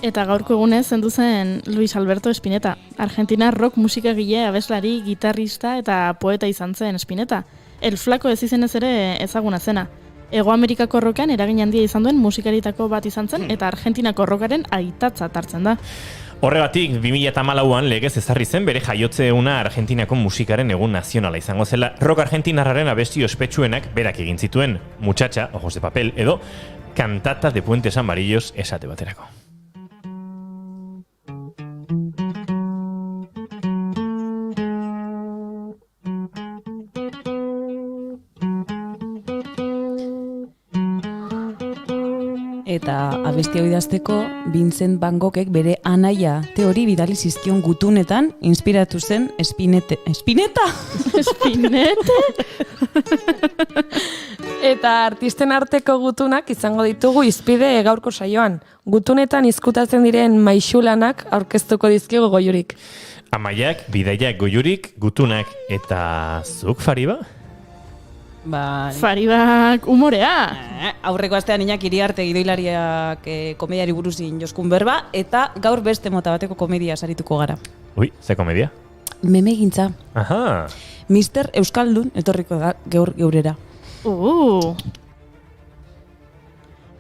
Eta gaurko egunez zendu zen Luis Alberto Spinetta. Argentina rock musikagile, abeslari, gitarrista eta poeta izan zen Spinetta. El Flaco ez izenez ere ezaguna zena. Hego Amerikako rockean eragin handia izan duen musikaritako bat izan zen eta Argentinako rockaren aitatza hartzen da. Horregatik, 2014an legez ezarri zen bere jaiotze eguna Argentinako musikaren egun nazionala izango zela. Rock argentinarraren abesti ospetsuenak berak egin zituen, Muchacha, Ojos de Papel, edo Cantata de Puentes Amarillos esate baterako. Eta abesti hau idazteko Vincent Van Goghek bere anaia teori bidali zizkion gutunetan inspiratu zen Spinetta? Spinetta? Eta artisten arteko gutunak izango ditugu hizpide gaurko saioan. Gutunetan izkutatzen diren maixulanak aurkeztuko dizkigu Goiurik. Amaiak, Bidaiak, Goiurik, gutunak eta zuk, Fariba? Faribak umorea. Aurreko astean Iñaki Iriarte gidoilariak komediari buruzin joskun berba, eta gaur beste mota bateko komedia sarituko gara. Ui, ze komedia? Memegintza. Aha. Mister Euskaldun etorriko da geurera.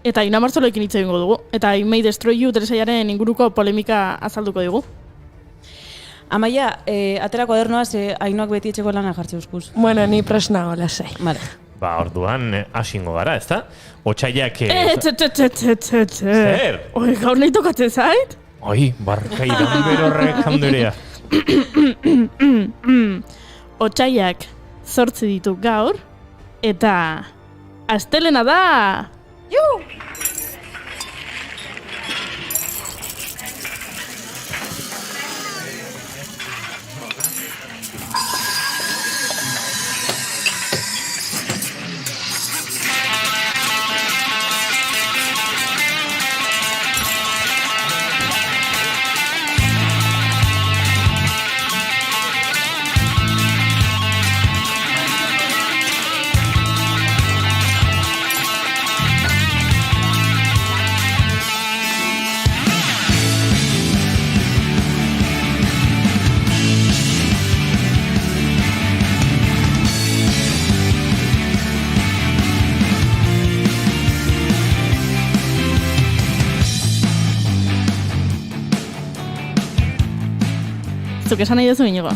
Eta Ina Martzoloekin hitz egingo dugu. Eta I May Destroy You telesaiaren inguruko polemika azalduko digu. Amaia, aterako adernoa ze Ainoak beti etxeko lana jartze uskuz. Bueno, ni presnago lasai. Vale. Orduan hasingo gara, ezta? Otsaiak... Zer? Oi, gaur nahi tokatzen zait? Oi, barkaidan berorrek handurea. Otsaiak 8 ditu gaur, eta astelena da! Zuk esan nahi duzu inigo?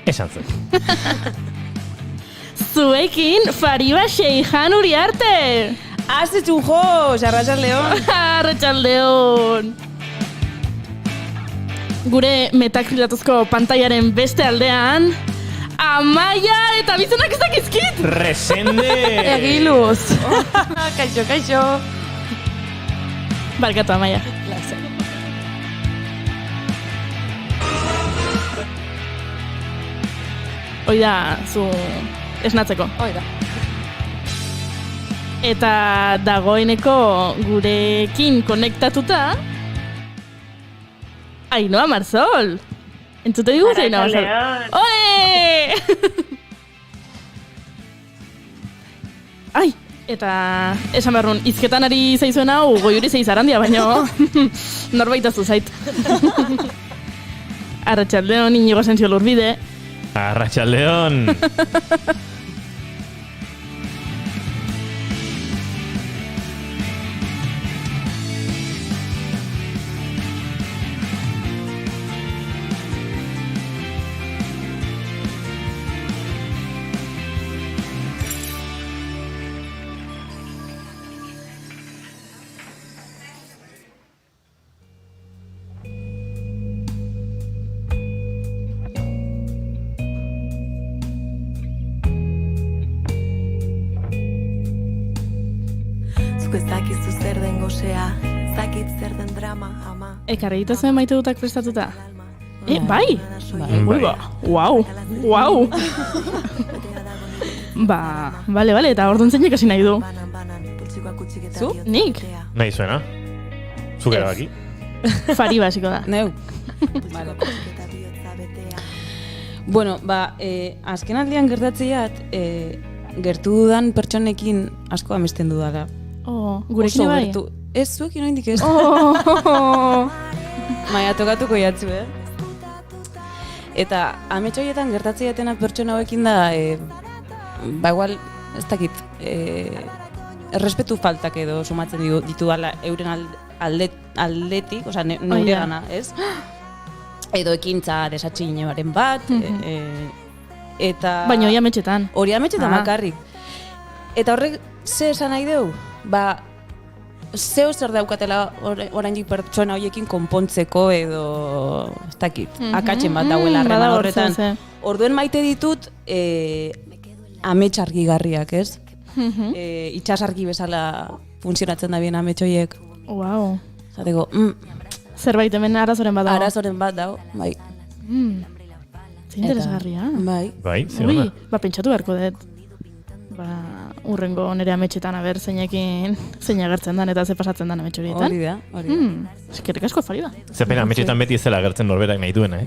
Esan zuen. Zuekin Fariba Seijan Uriarte! Azte txunjos, Arratsaldeon! Arratsaldeon! Gure metakrilatuzko pantaiaren beste aldean, Amaia eta bizenak ez dakizkit! Resende! Egiluz! Kaixo! Barkatu, Amaia. Hoi da, zu esnatzeko. Hoi da. Eta dagoeneko gurekin konektatuta Ainhoa Marzol. Entzute digu Ainhoa Marzol. Ole! Ai, eta esan behar nun, izketan ari zaizuen hau Goiuri zeizarandia, baina norbaitazu zait. Arratsaldeon, Inigo Asensio Lurbide. Arratsaldeon! Ezakizu zer den gozea, ezakit zer den drama, ama. Ekarri dituzuen maite dutak prestatuta? Bai! Ui, Wow! Bale, eta orduan zeinek hasi nahi du. Zu? Nik? Nahi zuena? Zuk erabaki? Fariba hasiko da. Neu. Bueno, azken aldian gertatzeat, gertu dudan pertsonekin asko amesten dudala. Gurekin bai? Ez, zuek inoindik ez. Oh. Maia, tokatuko jatzu, Eta ametxo horietan gertatzen jatena pertsona hauekin da, ba igual, ez dakit, errespetu faltak edo sumatzen ditudala euren aldetik, osea, neure gana, ez? Edo ekintza desatxinebaren bat, eta... Baina hori ametxetan. Hori ametxetan bakarrik. Eta horrek, ze esan nahi dugu? Ba, zeo zer daukatela oraindik pertsona horiekin konpontzeko edo, ez dakit, akatsen bat dauela harreman horretan. Orduen maite ditut, amets argigarriak, ez? Itxas argi bezala funtzionatzen da bien amets horiek. Wow. Zateko, Zerbait hemen arazoren bat dago. Arazoren bat dago, bai. Ze interesgarria. Bai. Bai, zeona. Ui, pentsatu beharko dut. Urrengo nire ametxetan zein agertzen dan eta ze pasatzen dan ametxo horietan. Hori da. Eskerrik asko afari ba. Zepena, ametxetan beti ez zela agertzen norberak nahi duena,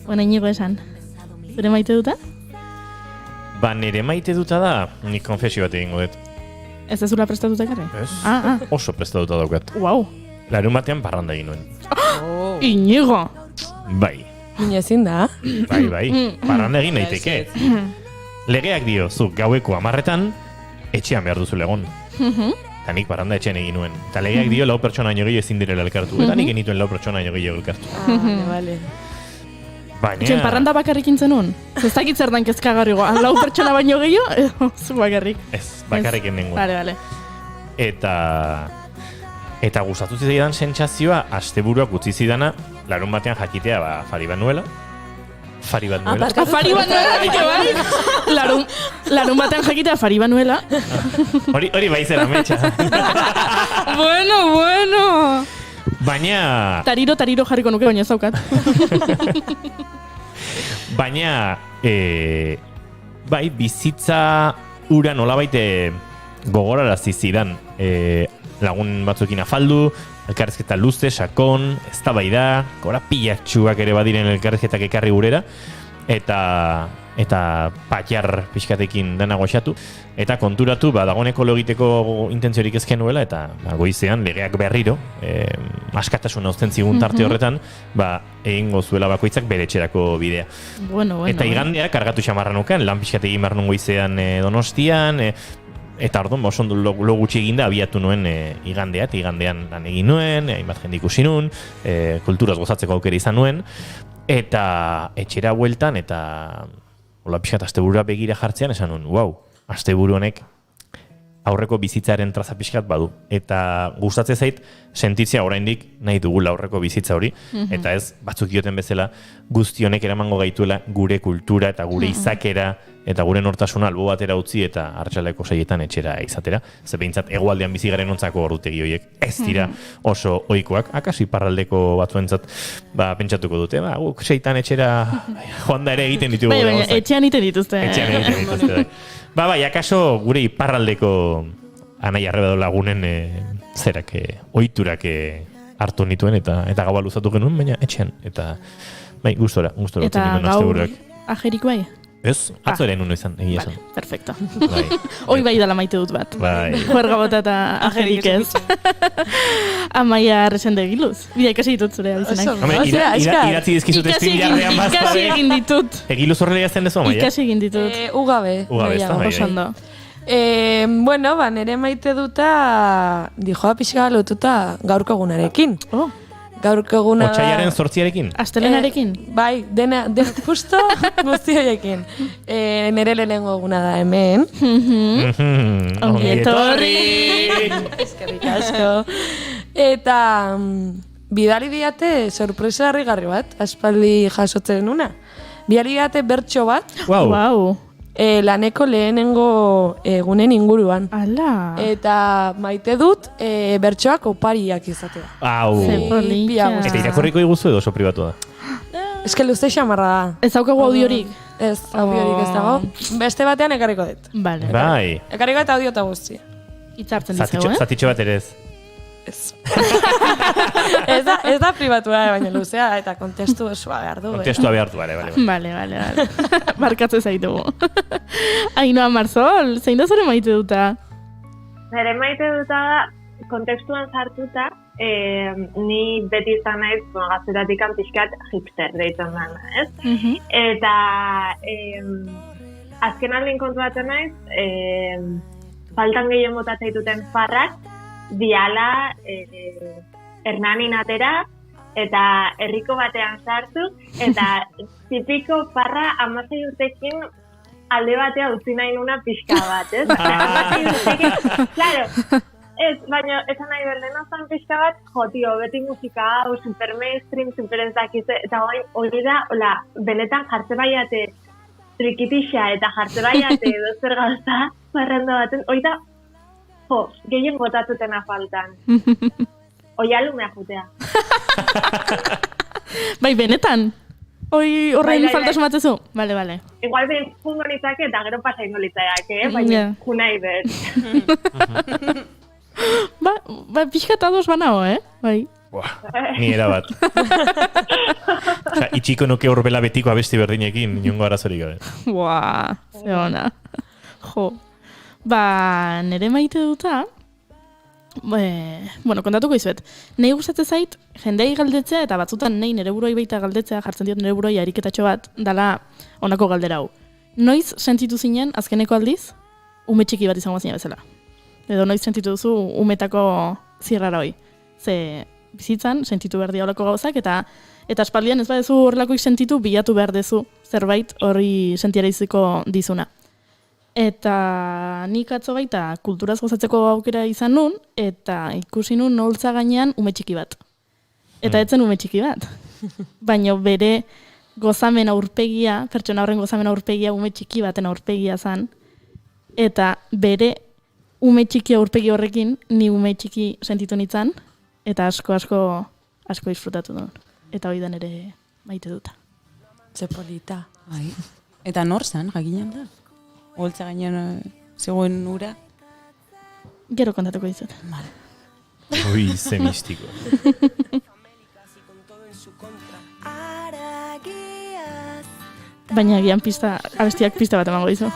Bueno, Inigo esan. Zure maite duta? Ba, nire maite duta da, nik konfesio bat egingo dut. Ez dezula prestatuta ekarri? Ez? Oso prestatuta daukat. Wow. Larun batean parranda egin nuen. Inigo! Bai. Ina ezin da. Bai. Parranda egin naiteke. Legeak dio, zu gaueko 10etan etxean behar duzu egon. Eta nik parranda etxean egin nuen. Eta legeak dio 4 pertsona baino gehiago ezin direla elkartu. Eta nik genituen 4 pertsona baino gehiago elkartu. Vale. Baina... Etxen parranda bakarrik intzen nun? Zestakit zer dan kezkagarrigo. 4 pertsona baino gehiago? Zu bakarrik. Ez, bakarrik nengoen. Vale. Eta gustatu zidan sentsazioa asteburuak utzi zidana larun batean jakitea Fari bat nuela. Fari bat nuela, dike bai? Larun batean jakitea Fari bat nuela. Hori bai zera metxa. Bueno. Baina... Tariro jarriko nuke baina ez daukat. Baina... bai, bizitza ura nolabait gogorarazi zidan. Lagun batzuekin afaldu, elkarrezketa luze, sakon, eztabaida, korapilatsuak ere badiren elkarrezketak ekarri gurera, eta patiar pixkatekin dena goxatu, eta konturatu, dagoeneko lo egiteko intentziorik ez genuela, eta goizean legeak berriro, askatasuna uzten zigun tarte horretan, egingo zuela bakoitzak bere etxerako bidea. Bueno. Eta igandeak kargatu xamarra nuken, lan pixkatekin behar nun goizean Donostian, eta orduan, oso lo gutxi eginda abiatu nuen igandean lan egin nuen, hainbat jende ikusi nuen, kulturaz gozatzeko aukera izan nuen, eta etxera bueltan, eta hola pixkat asteburua begira jartzean, esan nuen, wow, asteburu honek aurreko bizitzaren traza pixkat badu. Eta gustatzen zait, sentitzea oraindik nahi dugula aurreko bizitza hori, eta ez, batzuk dioten bezala, guzti honek eramango gaituela gure kultura eta gure izakera, eta gure nortasuna albo batera utzi eta hartxaleko 6etan etxera izatera. Ze behintzat, hegoaldean bizi garen ontzako ordutegi horiek ez dira oso ohikoak. Akaso iparraldeko batzuentzat pentsatuko dute, guk 6etan etxera joan da ere egiten ditugu. Baina, etxean egiten dituzte. Bai, akaso gure iparraldeko anai arreba lagunen ohiturak hartu nituen eta gaua luzatu genuen, baina etxean. Eta bai, gustora utzen nituen asteburuak. Eta ajerik bai? Ez, atzo ere nuno izan, egia esan. Perfecto. Hoi bai dala maite dut bat. Juerga bota eta ajerik ez. Amaia Arresende Egiluz. Bida ikasi ditut zure abizenak. Idatzi dizkizut eskribirarrean bazta. Ikasi egin ditut. Egiluz horrela jazten dezu, Amaia? Ikasi egin ditut. Ugabe. Ez da, Osondo. Bueno, nere maite duta dijoa pixka lotuta gaurko egunarekin. Gaurko eguna... Otsaiaren 8arekin? Astelenarekin? Bai, dena justo guzti horiekin. Nere lehenengo eguna da hemen. Ongi etorri! Eskerrik asko. Eta bidali diate sorpresa harrigarri bat, aspaldi jasotzen nuna. Bidali diate bertso bat. Wow. Laneko lehenengo egunen inguruan. Ala! Eta maite dut bertsoak opariak izatea. Au! Eta irakorriko iguzu edo oso pribatu da? Eske luze xamarra da. Ez daukagu audiorik? Ez, audiorik ez dago. Beste batean ekarriko dut. Vale. Bai. Ekarriko eta audio eta guzti. Itzartzen dizego, Zatitxo bat ere ez. Ez. ez da pribatua, baina luzea, eta kontestu osoa behar du. Kontestua behartu, bale. Vale. Barkatze zaitugu. Ainhoa Marzol, zein da zure maite duta? Nere maite duta da, kontekstuan sartuta, ni beti izan naiz, gaztetatik pixkat hipster deitzen dana, ez? Eta azken aldin kontuatzen naiz, faltan gehien botatzaituten farrak, diala Hernanin atera, eta herriko batean sartu, eta tipiko farra 16 urtekin alde batea utzi nahi nuna pixka bat, ez? 16 urtekin, claro, ez, baina esan nahi berdenozan pixka bat, tio, beti musika hau, super mainstream, super ezakize, eta hori da, benetan jartze baiate trikitixa eta jartze baiate dozer gauza, parrando baten, hori da, gehien botatutena faltan. Oialumea jutea. Bai, benetan? Horrein falta sumatzezu? Bale. Igual behin jungo nitzake eta gero pasa ingo litzaak, baina junai bet. Ba, pixkat ados banao, Bai. Ni erabat. Itxiko nuke horbela betiko abesti berdinekin, inongo arazorik gabe. Ze ona. Jo. Ba, nere maite duta, kontatuko izuet. Nei gustatzen zait, jendei galdetzea, eta batzutan nei nere buroi baita galdetzea, jartzen diot nere buroi ariketatxo bat, dala honako galdera hau. Noiz sentitu zinen, azkeneko aldiz, ume txiki bat izango zinen bezala? Edo noiz sentitu duzu umetako zirrara hoi? Ze bizitzan, sentitu behar diaolako gauzak, eta espaldian ez badezu horrelakoik sentitu, bilatu behar dezu zerbait horri sentiara iziko dizuna. Eta nik atzo baita kulturaz gozatzeko aukera izan nun, eta ikusi nun noltza gainean ume txiki bat. Eta etzen ume txiki bat. Baina bere gozamen aurpegia, pertsona horren gozamen aurpegia ume txiki baten aurpegia zan, eta bere ume txiki aurpegi horrekin ni ume txiki sentitu nintzen, eta asko disfrutatu duen. Eta hori da nere maite duta. Zepolita. Bai. Eta nor zan, jakinen da? Holtza gainean zegoen ura? Gero kontatuko dizut. Ui, ze mistiko. Baina gian abestiak pista bat emango dizu.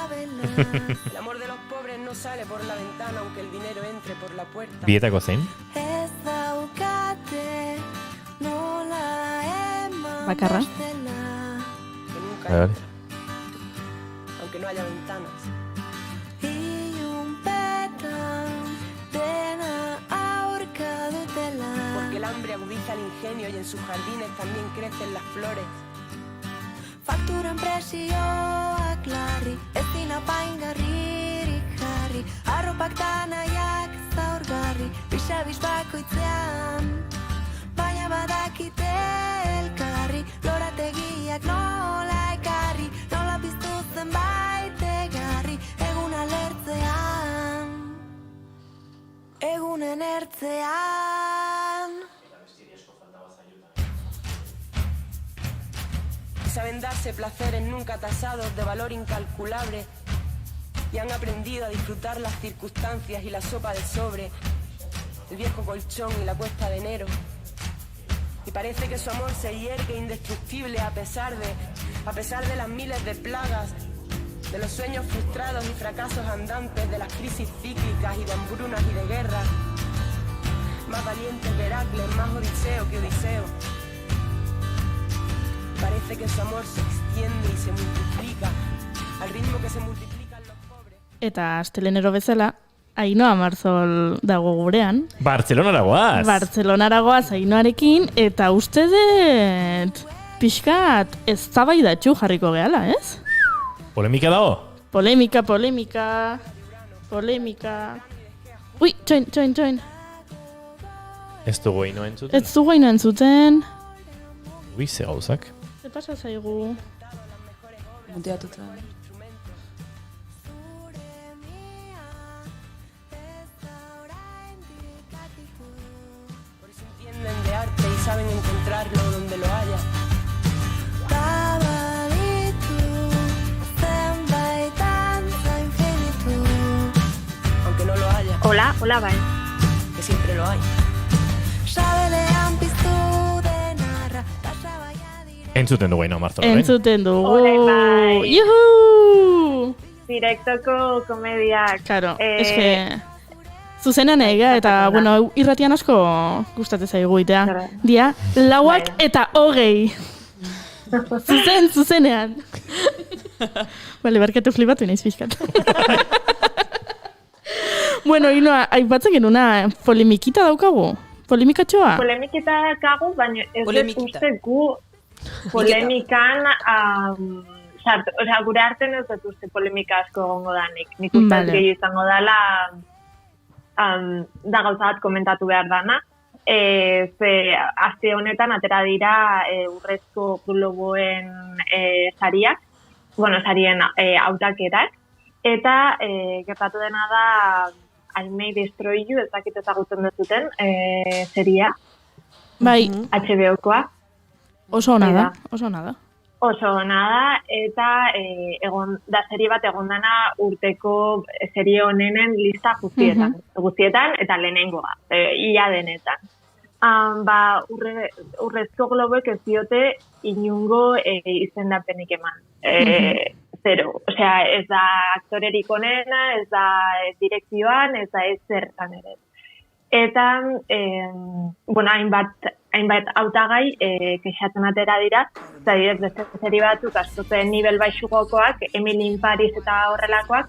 Bietako zein? Bakarra. Vale. Que no haya ventanas. Y un petán dena aurka dutela. Porque el hambre agudiza el ingenio y en sus jardines también crecen las flores. Fakturan presioak larri, ezin apaingarririk jarri. Arropak tanaiak zaurgarri, bisabis bakoitzean. Baina badakite elkarri, lorategiak nola ekarri, nola piztu zenbait egarri, egun alertzean, egunen ertzean. Saben darse placeres nunca tasados de valor incalculable y han aprendido a disfrutar las circunstancias y la sopa del sobre, el viejo colchón y la cuesta de enero. Y parece que su amor se hiergue indestructible a pesar de las miles de plagas, de los sueños frustrados y fracasos andantes, de las crisis cíclicas y de hambrunas y de guerras. Más valiente que Heracles, más Odiseo que Odiseo. Parece que su amor se extiende y se multiplica al ritmo que se multiplican los pobres. Eta astelenero bezala, Ainhoa Marzol dago gurean. Bartzelonara goaz. Bartzelonara goaz Ainhoarekin, eta uste dut pixkat eztabaidatxu jarriko gehala, ez? Polemika dago? Polemika. Ui, join. Ez dugu Ainhoa entzuten? Ez dugu Ainhoa entzuten. Ui, ze gauzak. Ze pasa zaigu? Muteatuta. Entienden de arte y saben encontrarlo donde lo haya. Babaditu, zenbait antza infinitu. Aunque no lo haya, Hola, bai. que siempre lo hay. Entzuten dugu Ainhoa Marzola, Entzuten dugu. Ole, bai. Juhu! Direktoko komediak. Claro, eske zuzenean ega eta, bueno, irratian asko gustatzen zaigu itea. Claro. Dia, 4 Bai. eta 20. Zuzenean. Bale, barkatu flipatu naiz pixkat. Bueno, Ainhoa, aipatzen genuna, polemikita daukagu? Polemikatxoa? Polemikita kagu, baina ez dut Polemikita. uste gu polemikan osea, gure artean ez dut uste polemika asko egongo danik. Nik uste Vale. gehiago izango dela da gauza bat komentatu behar dana. Ze aste honetan atera dira urrezko globoen sariak, sarien hautaketak, eta gertatu dena da I May Destroy You, ez dakit ezagutzen duzuten, seria, Bai, HBO-koa. oso ona da, Bai da. oso ona da. Oso ona da, eta serie bat egon dana urteko serie honenen lista guztietan, eta lehenengoa, ia denetan. Urrezko globoek ez diote inungo izendapenik eman. Zero. Osea, ez da aktorerik onena, ez da direkzioan, ez da ez zertan ere. Eta, hainbat hautagai kexatzen atera dira, eta direz beste serie batzuk askozen nivel baixugokoak, Emily in Paris eta horrelakoak,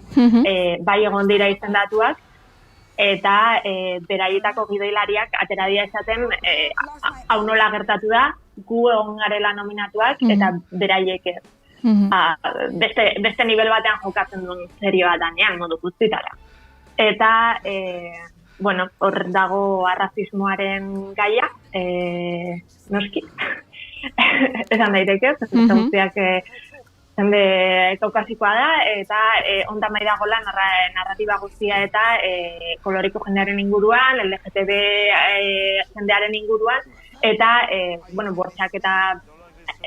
bai egon dira izendatuak, eta beraietako gidoilariak atera dira esaten hau nola gertatu da, gu egon garela nominatuak, eta beraiek ez. Beste nivel batean jokatzen duen serie bat danean, modu guztitara. Eta, hor dago arrazismoaren gaia, noski, esan daiteke, guztiak jende kaukasikoa da, eta ondan bai dagoela narratiba guztia eta koloriko jendearen inguruan, LGTB jendearen inguruan, eta,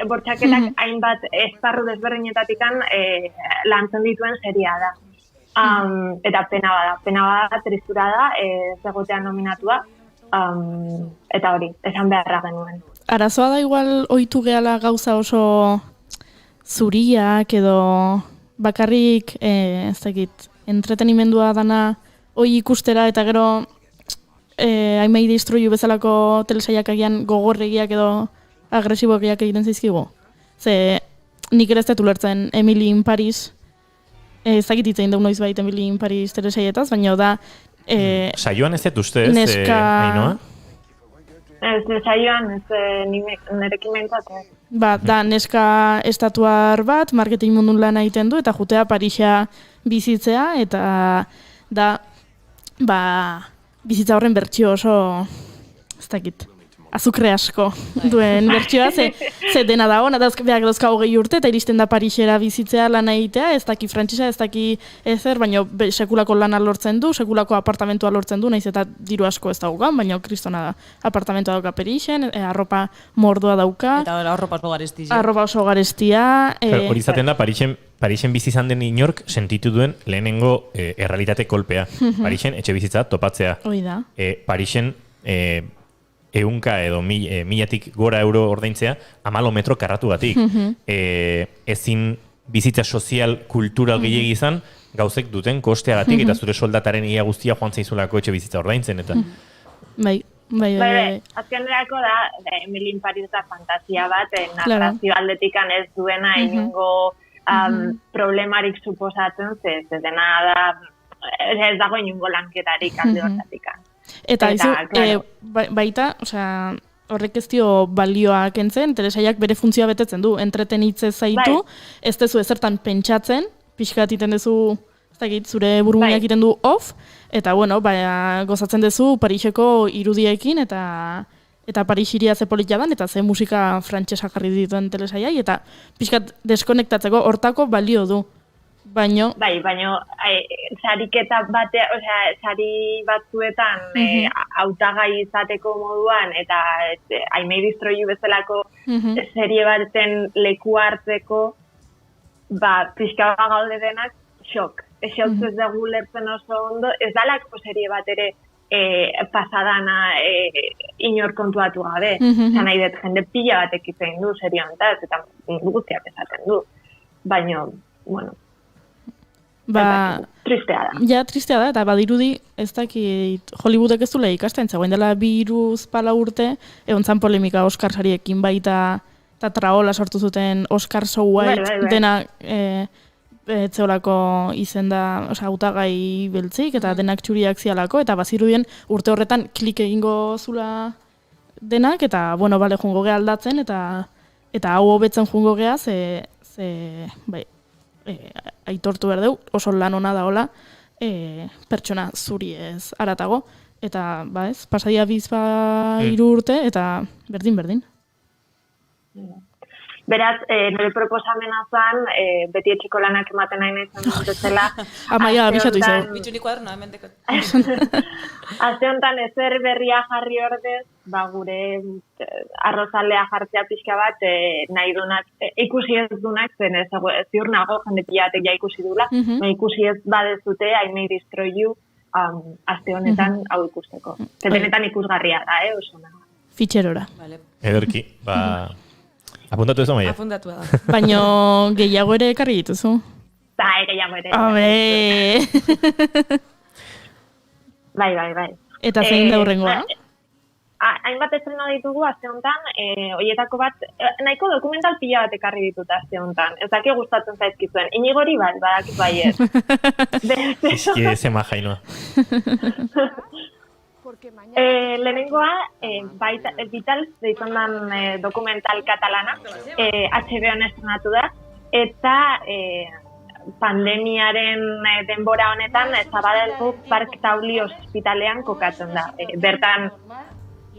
bortxaketak hainbat esparru desberdinetatikan lantzen dituen seria da. Eta pena bada, tristura da, zegotean nominatua, eta hori, esan beharra genuen. Arazoa da igual ohitu gehala gauza oso zuriak edo bakarrik, ez dakit, entretenimendua dana hoi ikustera eta gero I May Destroy You bezalako telesaiak agian gogorregiak edo agresiboak egiten zaizkigu. Ze nik ere ez dut ulertzen Emily in Paris, ez dakit hitzein dut noiz bait Emily in Paris telesaietaz, baina da saioan ez dut ustez, neska... Ainhoa? Ez saioan, ez nerekin behintzatu. Da neska estatuar bat, marketing mundun lan egiten du, eta jutea Parisa bizitzea, eta da, bizitza horren bertsio oso, ez dakit, azukre asko duen bertsioa, ze dena da hona, dauzka 20 urte, eta iristen da Parisera bizitzea lan egitea, ez daki frantsesa, ez daki ezer, baina sekulako lana lortzen du, sekulako apartamentua lortzen du, naiz eta diru asko ez daukan, baina kristona da. Apartamentua dauka Parisen, arropa mordoa dauka. Eta arropa oso garestia. Arropa oso garestia. Hori izaten da, Parisen bizi izan den inork sentitu duen lehenengo errealitate kolpea. Parisen etxe bizitza topatzea. Hoi da. Parisen ehunka edo milatik gora euro ordaintzea 14 metro karratugatik. Ezin bizitza sozial, kultural gehiegi izan, gauzek duten kosteagatik eta zure soldataren ia guztia joan zaizulako etxe bizitza ordaintzen. Eta Bai. Azkenerako da, Emily in Paris da fantasia bat, narrazio aldetikan ez duena inungo problemarik suposatzen, ze dena da, ez dago inungo lanketarik alde horretikan. Eta baita, osea, horrek ez dio balioa kentzen, telesaiak bere funtzioa betetzen du, entretenitze zaitu, ez dezu ezertan pentsatzen, pixkat iten dezu, ez dakit, zure buruguneak iten du off, eta gozatzen dezu Pariseko irudiekin, eta Paris hiria ze politia dan, eta ze musika frantsesa jarri dituen telesaiai, eta pixkat deskonektatzeko hortako balio du. Baino sariketa batean, osea, sari batzuetan hautagai izateko moduan eta I May Destroy You bezalako serie baten leku hartzeko pixka gaude denak xok. Xok ez dugu lertzen oso ondo, ez dalako serie bat ere pasadana inor kontuatu gabe. Zan nahi dut, jende pila batek hitz egin du serio honetaz, eta guztiak esaten du. Baina, bueno, tristea da. Ja, tristea da, eta badirudi, ez dakit, Hollywoodek ez duela ikasten, zegoen dela 2-4 urte, egon zan polemika Oscar sariekin baita, eta traola sortu zuten Oscar So White, dena etzeolako izenda, hautagai beltzik, eta denak txuriak zialako, eta bazirudien urte horretan klik egingo zula denak, eta, bueno, bale, jungo geha aldatzen, eta hau hobetzen jungo geha, bai, aitortu behar deu, oso lan ona da hola, pertsona zuri ez aratago, eta, ba ez, pasadia bizpa 3 urte, eta berdin. Beraz, nire proposamena zan, beti etxeko lanak ematen nahi nahi zen dutela. Amaia, abixatu izan. Bitxuni kuaderno, hemen dekot. Aste honetan ezer berria jarri ordez, ba gure arrozalea jartzea pixka bat nahi dunak, ikusi ez dunak, zen ziur nago jende pilatek ja ikusi dula, ikusi ez badezute, I May Destroy You, aste honetan hau ikusteko. Benetan ikusgarria da, oso nago. Fitxerora. Ederki, apuntatu ez da, Maia? Apuntatu da. Baina gehiago ere ekarri dituzu. Bai, gehiago ere. Bai. Eta zein da hurrengoa? Hainbat estrena ditugu aste honetan, horietako bat, nahiko dokumental pila bat ekarri ditut aste honetan. Ez daki gustatzen zaizkizuen. Inigo bai, badakit baiet. Eski eze majainoa. Lehenengoa, Vitals deitzen den dokumental katalana, HBO-en estrenatu da, eta pandemiaren denbora honetan Zabadelgo Park Tauli ospitalean kokatzen da. Bertan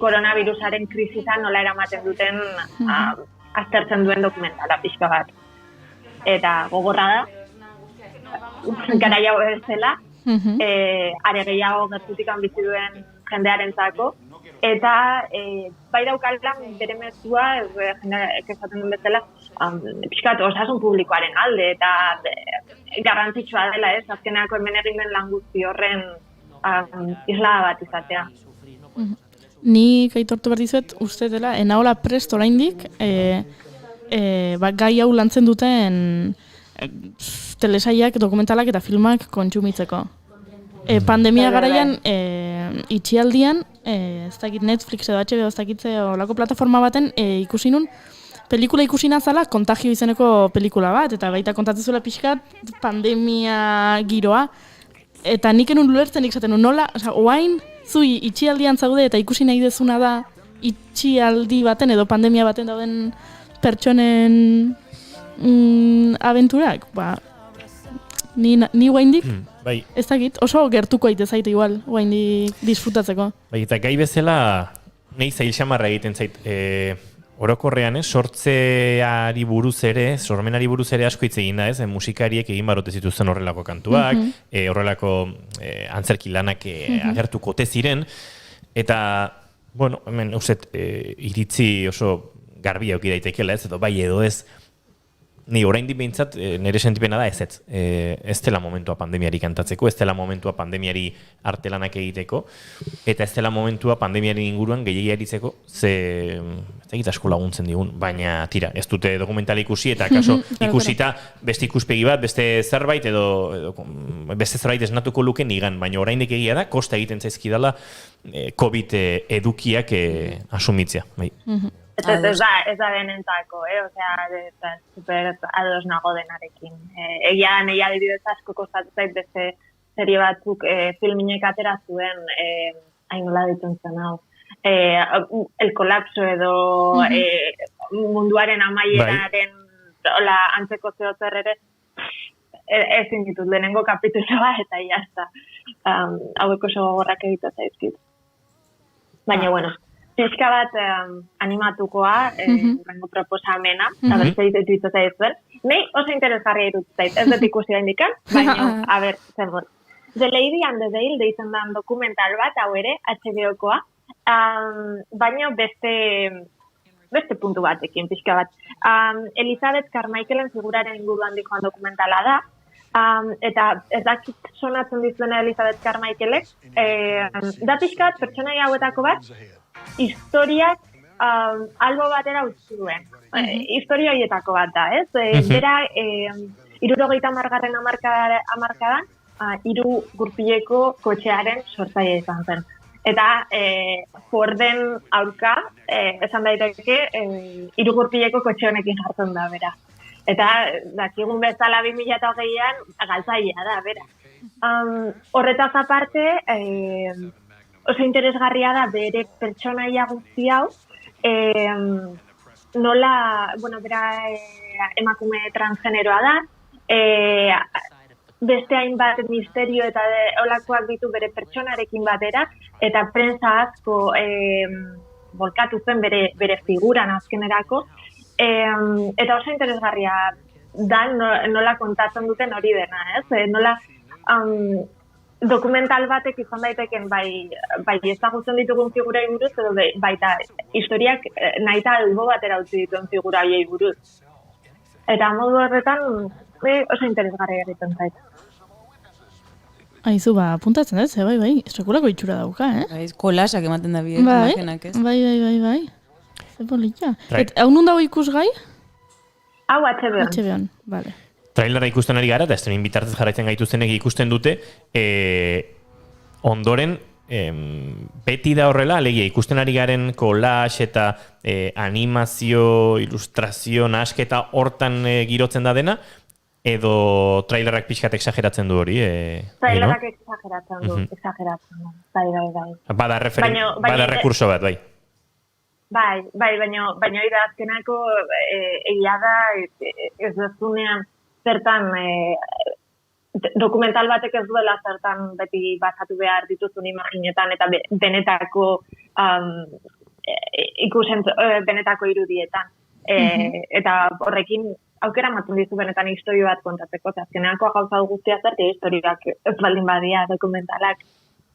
koronavirusaren krisisa nola eramaten duten aztertzen duen dokumentala pixka bat. Eta gogorra da, gara jau bezala, are gehiago gertutik bizi duen jendearentzako, eta bai daukalan bere mezua, jendeak esaten duen bezala, pixkat osasun publikoaren alde, eta garrantzitsua dela, azkeneako hemen egin den lan guzti horren isla bat izatea. Nik aitortu behar dizuet, uste dela, enahola prest oraindik, gai hau lantzen duten telesaiak, dokumentalak eta filmak kontsumitzeko. Pandemia garaian, itxialdian, ez dakit Netflix edo HBO, ez dakit olako plataforma baten, ikusi nun, pelikula ikusi nazala, Kontagio izeneko pelikula bat, eta baita kontatzen zuela pixkat, pandemia giroa, eta nik enun ulertzen ikusaten nun, nola, oain, zui itxialdian zaude, eta ikusi nahi dezuna da, itxialdi baten edo pandemia baten dauden pertsonen abenturak, ni guaindik, bai. Ez dakit, oso gertuko aite zaite igual, guaindik disfrutatzeko. Bai, eta gai bezala, nahi zail xamarra egiten zait, orokorrean, sortzeari buruz ere, sormenari buruz ere asko hitz egin da, musikariek egin barote zituzten horrelako kantuak, horrelako antzerki lanak agertuko ote ziren, eta, bueno, hemen, uset, iritzi oso garbi auki daitekeela, edo bai edo ez, ni oraindik behintzat nire sentipena da ez dela momentua pandemiari kantatzeko, ez dela momentua pandemiari artelanak egiteko, eta ez dela momentua pandemiari inguruan gehiagia eritzeko, ez egit asko laguntzen digun, baina tira, ez dute dokumentala ikusi, eta kaso ikusita beste ikuspegi bat, beste zerbait, edo beste zerbait esnatuko luke nigan, baina oraindik egia da, kosta egiten zaizkidala COVID edukiak asumitzea, bai. Ez da denentzako, osea, super ados nago denarekin. Egia nahi adibidez asko kostatu zait beste serie batzuk filminek atera zuen, hain nola ditzen zen hau, El Colapso edo munduaren amaieraren antzeko zehozer ere, ezin ditut lehenengo kapituloa eta jazta. Hauek oso gogorrak egiten zaizkit. Baina, bueno, pixka bat animatukoa, urrengo proposamena, eta beste ditu zaizuen. Nei oso interesgarria irutu zait, ez dut ikusi da indikan, baina, a ber, zer bon. The Lady and the Veil deitzen dan dokumental bat, hau ere, HBO-koa, baina beste puntu batekin, pixka bat. Elizabeth Carmichaelen figuraren inguruan dikoan dokumentala da, Eta ez dakit sonatzen dizuena Elizabeth Carmichaelek, da pixka bat pertsonaia hauetako bat, historiak albo batera utzi duen. Historia horietako bat da, ez? Bera, 70. hamarkadan, 3 gurpileko kotxearen sortzaile izan zen. Eta Forden aurka, esan daiteke, 3 gurpileko kotxe honekin jartzen da, bera. Eta dakigun bezala 2020an galtzailea da, bera. Horretaz aparte, oso interesgarria da bere pertsonaia guzti hau, nola, bera emakume transgeneroa da, beste hainbat misterio eta olakoak ditu bere pertsonarekin batera, eta prensa asko volkatu zen bere figuran azkenerako, eta oso interesgarria da nola kontatzen duten hori dena, ez? Nola dokumental batek izan daiteken bai ezagutzen ditugun figurai buruz, edo baita historiak nahita albo batera utzi dituen figura horiei buruz. Eta modu horretan oso interesgarria egiten zait. Aizu, apuntatzen ez, bai, estrakulako itxura dauka, Kolasak ematen da bide, imaginak, ez? Bai. Zepolitxa. Eta hau nun dago ikusgai? Hau HBO. HBO, bale. Trailera ikusten ari gara, eta estremin bitartez jarraitzen gaituztenek ikusten dute, ondoren, beti da horrela, alegia, ikusten ari garen collage eta animazio, ilustrazio, nahasketa hortan girotzen da dena, edo trailerak pixkat exageratzen du hori? Trailerak exageratzen du, bai. Bada rekurso bat, bai. Bai, baina ira azkenako egia da ez duzunean zertan dokumental batek ez duela zertan beti basatu behar dituzun imaginetan eta benetako benetako irudietan. Eta horrekin aukera ematen dizu benetan historio bat kontatzeko, eta azkeneako gauza guztia zerti historiak ez baldin badia dokumentalak.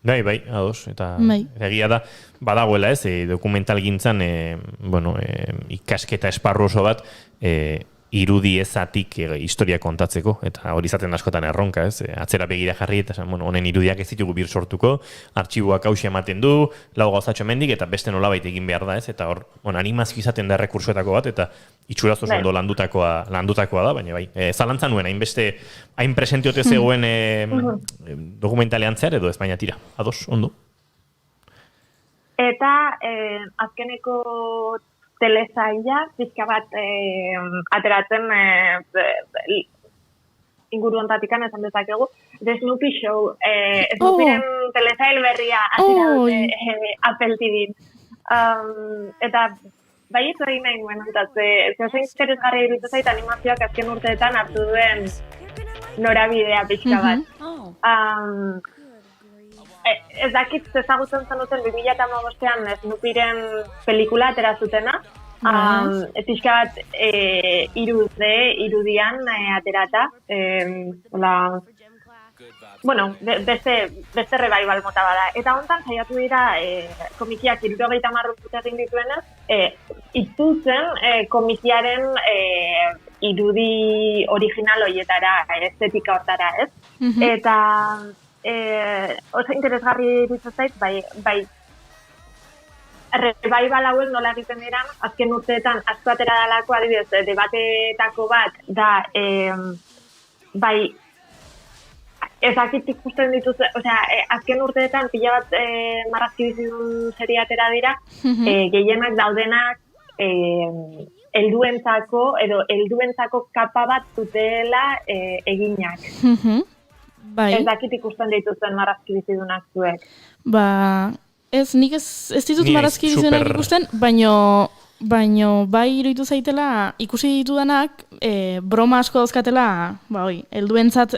Bai, ados, eta egia da, badagoela ez, dokumental gintzan, ikasketa esparru oso bat, irudi ezatik historia kontatzeko, eta hori izaten askotan erronka, ez, atzera begira jarri, eta honen irudiak ez ditugu bir sortuko, artxiboak hausia ematen du, lau gauzatxo mendik, eta beste nolabait egin behar da, ez, eta hor, animazio izaten da rekursoetako bat, eta itxuraz oso ondo landutakoa da, baina bai, zalantza nuen, hain presentiote zegoen dokumentalean zehar, edo Espainia tira, ados, ondo. Eta azkeneko telesaila, pixka bat ateratzen inguru ontatikan esan dezakegu, The Snoopy Show, Snoopyren telesail berria atera dute Apple TV. Eta bai ez hori nahi nuen, oso interesgarria iruditzen zait animazioak azken urteetan hartu duen norabidea pixka bat. Ez dakit ezagutzen zenuten 2015an Snoopyren pelikula atera zutena, pixka bat irudian aterata, beste revival mota bada. Eta hontan saiatu dira komikiak 70 urte egin dituenez, itzultzen komikiaren irudi original horietara, estetika hortara, ez? Eta oso interesgarri ditzen zait, bai revival hauek nola egiten diran, azken urteetan asko atera dalako, adibidez, debateetako bat da, bai ezakit ikusten dituz, azken urteetan pila bat marrazki bizidun serie atera dira, gehienak daudenak helduentzako kapa bat zutela eginak. Ez dakit ikusten dituzen marrazki bizidunak zuek. Nik ez ditut marrazki bizidunak ikusten, baino bai iruditu zaitela ikusi ditudanak broma asko dauzkatela, helduentzat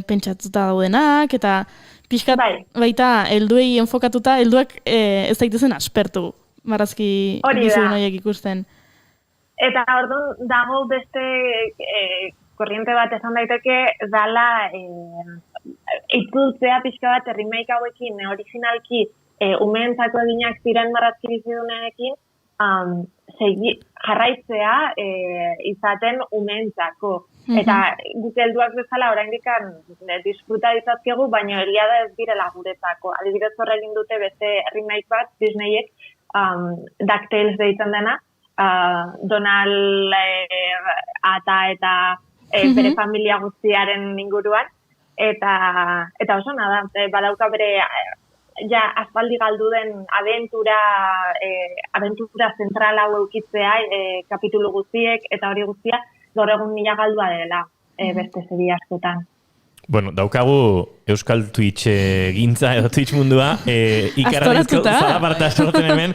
pentsatuta daudenak, eta pixkat baita helduei enfokatuta, helduak ez daitezen aspertu marrazki bizidun horiek ikusten. Eta orduan dago beste korriente bat esan daiteke dala itzultzea pixka bat remake hauekin originalki umeentzako eginak ziren marrazki bizidunekin jarraitzea izaten umeentzako. Eta guk helduak bezala oraindik disfruta ditzakegu, baina egia da ez direla guretzako. Adibidez hor egin dute beste remake bat Disneyek, DuckTales deitzen dena, Donald eta bere familia guztiaren inguruan, eta oso nada, badauka bere ja aspaldi galdu den abentura zentral hau eukitzea, kapitulu guztiek eta hori guztia, gaur egun mila galdua dela beste serie askotan. Bueno, daukagu Euskal Twitch gintza edo Twitch mundua ikarraizko zalaparta sortzen hemen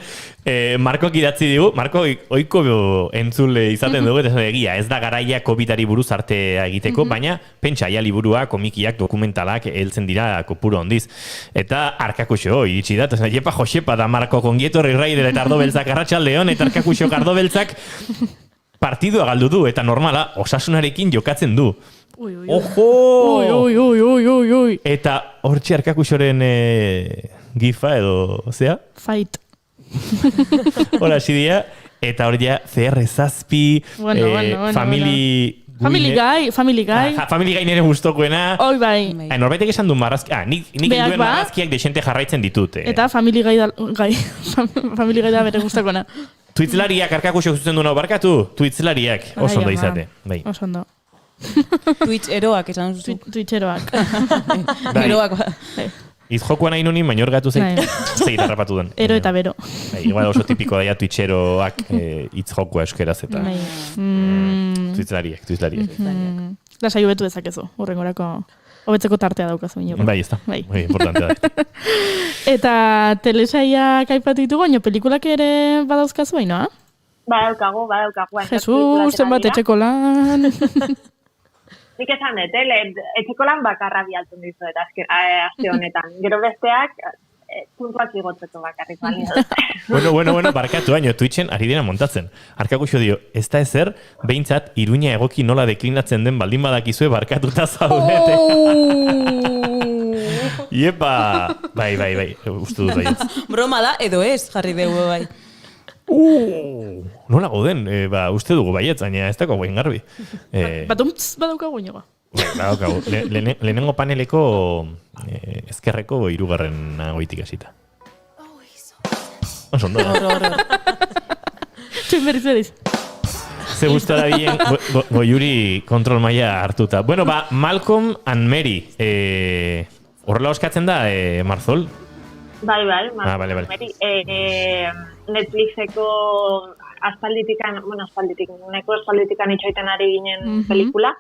Markok idatzi digu. Marko, oiko entzule izaten dugu, eta egia, ez da garaia COVID-ari buruz artea egiteko, baina pentsa, ja liburua, komikiak, dokumentalak heltzen dira kopuru handiz. Eta Arkakuxo iritsi da, eta jepa Josepa da Marko kongietorri raider eta Ardo Beltzak arratsaldeon, eta Arkakuxo Ardo Beltzak partidua galdu du, eta normala, osasunarekin jokatzen du. Ojo! Eta hortxe Arkakuxoren gifa edo, zea? Fight. Hola, Sidia. Eta hor ja, CR7, Family Guy. Family Guy nire gustokoena. Oi bai. Norbaitek esan du marrazkiak. Nik duen marrazkiak desente jarraitzen ditut. Eta Family Guy da bere gustokoena. Twitchlariak Arkakuxo zuzen du nau barkatu? Twitchlariak, oso ondo izate. Oso ondo. Twitch eroak esan duzu. Twitch eroak. Eroak. Izjokoa nahi nuni, baina orgatu zeit harrapatu den. Ero eta bero. Igual oso tipiko daia Twitcheroak izjokoa euskeraz eta Twitchlariak. Lasai hobetu dezakezu, urrengorako hobetzeko tartea daukazu. Bai, ez da. Bai, importante da. Eta telesaiak aipatu ditugu, baina pelikulak ere badauzkazu bainoa? Badaukagu. Jesus, zenbat etxeko lan. Nik esan dut, etxeko lan bakarra bialtzen dizu eta aste honetan. Gero besteak, puntuak igotzeko bakarrik balio. Bueno, barkatu baino, Twitchen ari dira montatzen. Arkakuxo dio, ez da ezer, behintzat, Iruña egoki nola deklinatzen den baldin badakizue barkatuta zaudete. Iepa! Bai, uste dut baietz. Broma da, edo ez, jarri dugu bai. Nola goden, uste dugu baietz, baina ez dago guen garbi. Batuntz badaukagu inoa. Badaukagu. Lehenengo paneleko ezkerreko 3. goitik hasita. Oso ondo da. Txuin berriz. Ze gustora bien goiuri kontrol maila hartuta. Bueno, Malcolm and Mary. Horrela oskatzen da, Marzol? Bai, vale. Netflixeko aspalditikan itxoiten ari ginen pelikula.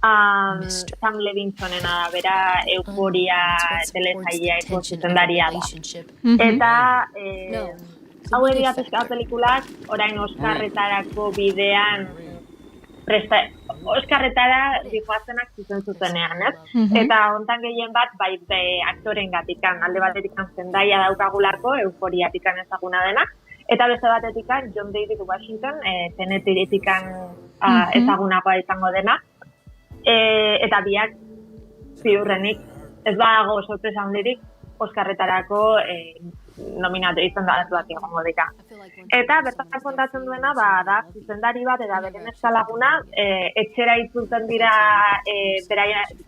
Sam Levinsonena da, bera Euforia telesaia zuzendaria da. Eta hau egia pizka pelikulak orain Oskarretarako bidean Oskarretara dijoazenak zuzenean, ez? Eta hontan gehien bat, bai aktoren gatikan, alde batetikan Zendaya daukagulako, Euforiatikan ezaguna dena, eta beste batetikan John David Washington, Tenetitikan ezagunagoa izango dena, eta biak ziurrenik, ez dago sorpresa handirik, Oskarretarako nominatu izan da bat egongo dira. Eta bertan kontatzen duena da zuzendari bat eta bere neska laguna etxera itzultzen dira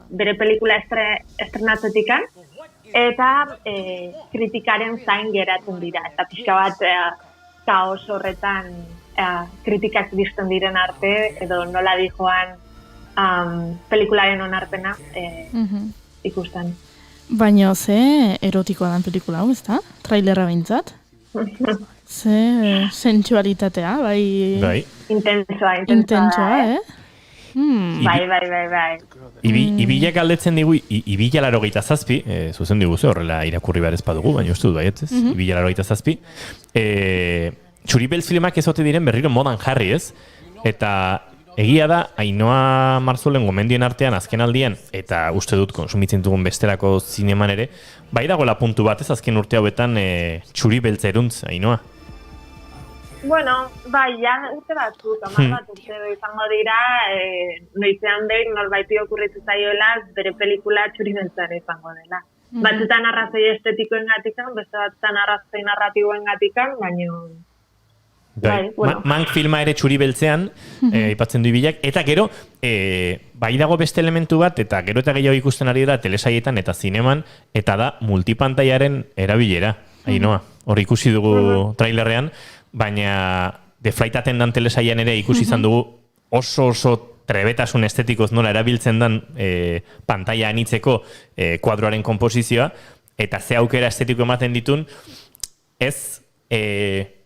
bere pelikula estrenatzetikan eta kritikaren zain geratzen dira. Eta pixka bat kaos horretan kritikak bizten diren arte edo nola dijoan pelikularen onarpena ikusten. Baina ze erotikoa dan pelikula hau, ez da? Trailerra bintzat? Ze sensualitatea, bai... Intensoa, Bai. Ibilak aldetzen digu, Ibila 87, zuzen diguzu, horrela irakurri behar ezpadugu, baina uste dut baietz, Ibila 87. Txuribeltz filmak ezote diren berriro modan jarri ez, eta egia da, Ainhoa Marzolen gomendien artean azken aldian, eta uste dut konsumitzen dugun besterako zineman ere, bai dagoela puntu bat ez azken urte hauetan Txuribeltz eruntz, Ainhoa? Bueno, bai, ja urte batzuk, 10 bat urte izango dira, noizean behin norbaiti okurritu zaioela bere pelikula Txuribeltzan izango dela. Batzutan arrazoi estetikoen gatikan, beste batzutan arrazoi narratiboen gatikan, baina... Bai, bueno. Mank filma ere txuri beltzean, aipatzen du Ibilak, eta gero, bai dago beste elementu bat, eta gero eta gehiago ikusten ari da telesaietan eta zineman, eta da multipantaiaren erabilera, Ainoa. Hor ikusi dugu trailerrean, baina The Flight Attendant telesaian ere ikusi izan dugu oso trebetasun estetikoz nola erabiltzen den pantalla anitzeko kuadroaren konposizioa, eta ze aukera estetiko ematen ditun, ez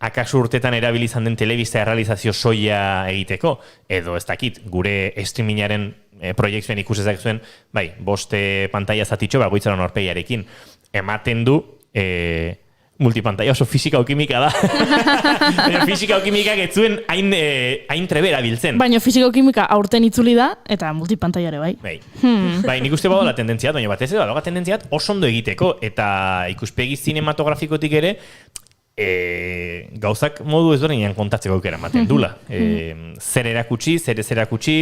akaso urtetan erabilizan den telebista errealizazio soia egiteko, edo ez dakit, gure streamingaren proiektzioen ikusezak zuen, bai, boste pantalla zatitxo bagoitzaren aurpegiarekin. Ematen du multipantalla oso fisika o kimika da. Fisika o kimikak ez zuen hain trebera biltzen. Baina fisiko-kimika aurten itzuli da, eta multipantaiare bai. Bai, nik uste badago la tendentziat, baina batez edo badago tendentziat oso ondo egiteko, eta ikuspegi zinematografikotik ere, gauzak modu ezberdinean kontatzeko aukera ematen dula. Zer erakutsi, zer ez erakutsi,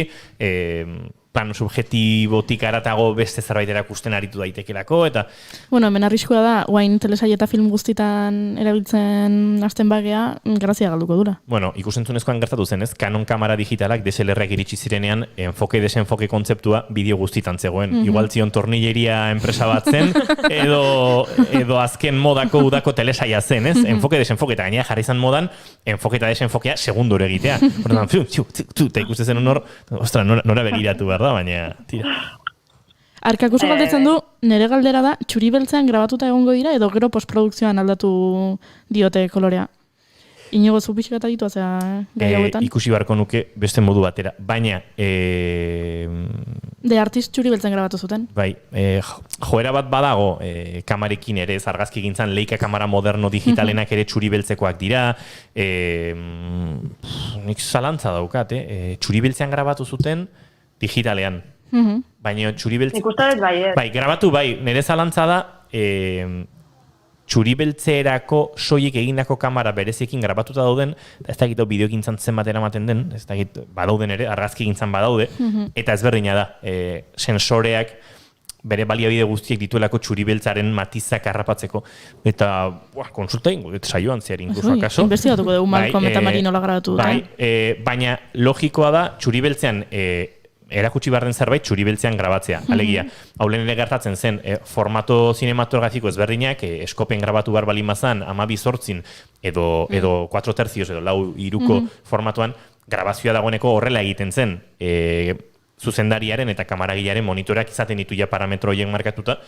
plano subjetibotik aratago beste zerbait erakusten aritu daitekelako, eta... Bueno, hemen arriskua da, guain telesai eta film guztitan erabiltzen hasten bagea, grazia galduko dura. Bueno, ikusentzunezkoan gertatu zen, ez? Canon kamera digitalak DSLR-ak iritsi zirenean, enfoke-desenfoke kontzeptua bideo guztitan zegoen. Igual zion tornilleria enpresa bat zen, edo azken modako udako telesaia zen, ez? Enfoke-desenfoke, eta gainera jarri izan modan, enfoke eta desenfokea segunduro egitea. Hortan, eta ikusten zen honor, ostra, nora begiratu behar da, baina tira. Arkakuso galdetzen du, nire galdera da, txuri beltzean grabatuta egongo dira, edo gero postprodukzioan aldatu diote kolorea. Inigo zu pixka eta ditu, gai hauetan? Ikusi barko nuke beste modu batera, baina... De artist txuri beltzen grabatu zuten? Bai, joera bat badago, kamarekin ere, argazki gintzan, Leica kamera moderno digitalenak ere txuri beltzekoak dira, nik zalantza daukat, txuri beltzean grabatu zuten digitalean. Baina txuri beltzean... Nik uste dut bai, Bai, grabatu bai, nire zalantza da, txuri beltzerako soiek egindako kamera bereziekin grabatuta dauden, ez dakit bideogintzan zenbat eramaten den, ez dakit badauden ere, argazki gintzan badaude, eta ezberdina da, sensoreak bere baliabide guztiek dituelako txuri beltzaren matizak harrapatzeko, eta konsulta ingo, saioan zehar inkluso akaso. Investigatuko dugu Malcolm eta Marinola grabatu dute. Bai, baina logikoa da txuri beltzean erakutsi behar den zerbait txuri beltzean grabatzea. Alegia, haulen ere gertatzen zen, formato cinematografiko ezberdinak, eskopen grabatu behar balin bazan, 12:8 edo 4 tercios edo 4:3 formatuan, grabazioa dagoeneko horrela egiten zen. Zuzendariaren eta kamaragilaren monitoreak izaten ditu ja parametro horiek markatuta,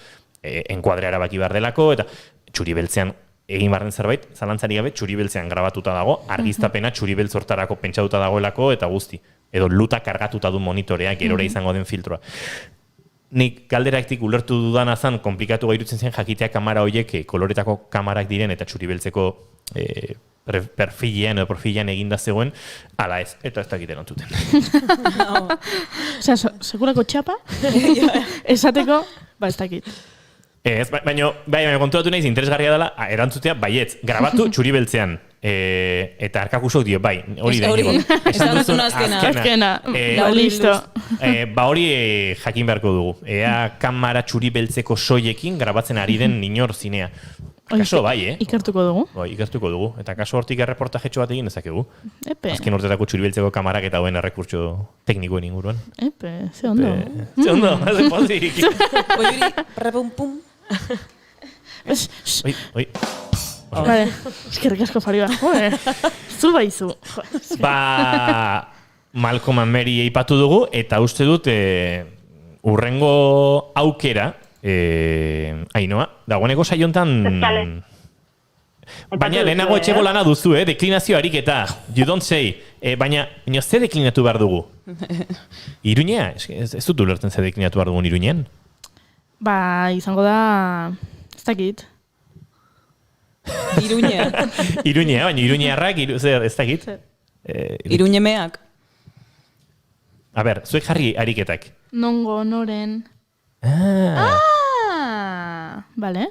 enkuadrea erabaki behar delako, eta txuri beltzean egin behar den zerbait, zalantzari gabe, txuri beltzean grabatuta dago, argiztapena txuri beltz hortarako pentsatuta dagoelako, eta guzti. Edo luta kargatuta du monitoreak, gerora izango den filtroa. Nik galderaktik ulertu dudana zan, komplikatu gairutzen zen jakitea kamera horiek koloretako kamarak diren eta txuri beltzeko perfilean edo profilean eginda zegoen, ala ez, eta ez dakiten ontzuten. Osea, segurako txapa? Esateko, ez dakit. Ez, baina konturatu nahiz interesgarria dela, erantzutea, baietz, grabatu txuri beltzean. Eta arkakusok dio, bai, hori da. Esan duzun azkena. Listo. Ba hori jakin beharko dugu. Ea kamera txuri beltzeko soiekin grabatzen ari den inor zinea. Kaso bai, Ikertuko dugu. Bai, ikertuko dugu. Eta kaso hortik erreportajetxo bat egin dezakegu. Epe. Azken urtetako txuri beltzeko kamarak eta hoen errekurtso teknikoen inguruan. Epe, ze ondo. Ze ondo, haze pozik. Oiuri, repum-pum. Oi. Vale, eskerrik asko Fariba. Zu baizu. Ba, Malcolm and Mary eipatu dugu, eta uste dut urrengo aukera, Ainoa, dagoeneko saiontan... Baina lehenago etxego lana duzu, deklinazio ariketa, you don't say, baina ze deklinatu behar dugu? Iruñea? Ez dut ulertzen ze deklinatu behar dugun Iruñean? Ba, izango da... ez dakit. Iruñea. Iruñea, baina Iruñearrak, ez dakit? Iruñemeak. A ber, zuek jarri ariketak. Nongo, noren... Vale.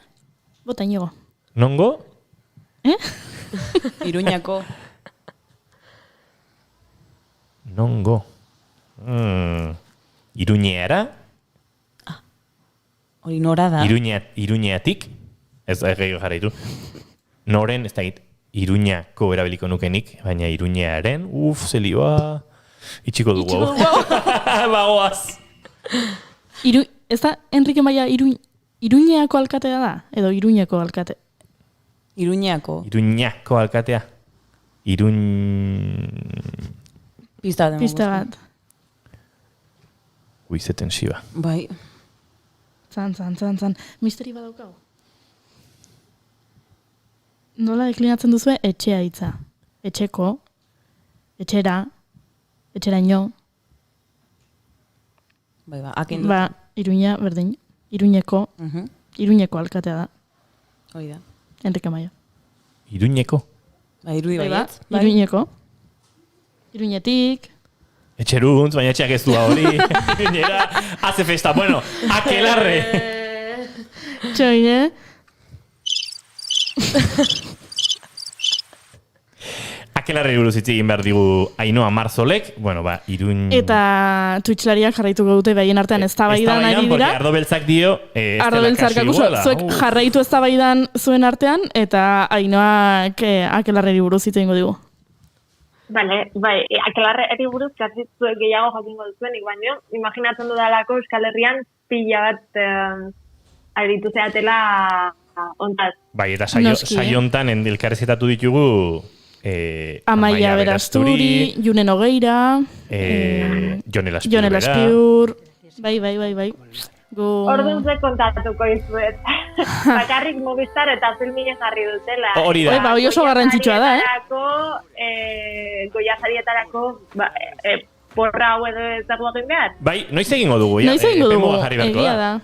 Bota inigo. Nongo? Iruñako. Nongo. Iruñeara? Hori nora da. Iruñeatik? Ez gehiago jarraitu. Noren, ez dakit. Iruñako erabiliko nukenik, baina Iruñaren, zelioa, itxiko dugu hau. Bagoaz. Ez da, Enrique Maia Iruñeako alkatea da? Edo Iruñeko alkate? Iruñako. Iruñako alkatea. Pista bat. Uizeten siba. Bai. Zan. Misteri badaukago. Nola deklinatzen duzue etxea hitza? Etxeko, etxera, etxeraino. Bai, akendu. Iruña, berdin. Iruñeko, Iruñeko alkatea da. Hoi da. Enrique Maia. Iruñeko? Irudi baiet. Iruñeko. Iruñetik. Etxeruntz, baina etxeak ez du hori. Iruñera, hace festa. Bueno, Akelarre. Txoine. Akelarre buruz hitz egin behar digu Ainhoa Marzolek. Bueno, Iruñ... Eta Twitchlariak jarraituko dute behaien artean eztabaidan ari dira. Porque Ardo Beltzak dio... Ardo Beltzak akuso, zuek jarraitu eztabaidan zuen artean, eta Ainhoak Akelarreri buruz hitz egingo digu. Bale, Akelarreri buruz zuek gehiago jakingo duzuenik, baina imaginatzen dudalako Euskal Herrian pila bat aritu zeatela ontaz. Bai, eta saio hontan elkarrezetatu ditugu Amaia Berasturi, Junen Ogeira, Jon Elaspiur. Bai. Orduan ze kontatuko izuet. Bakarrik Movistar eta Filmine jarri dutela. Hori da. Hoi oso garrantzitsua da, Goiazarietarako porra hau edo ez dago egin behar. Bai, noiz egingo dugu, egia da.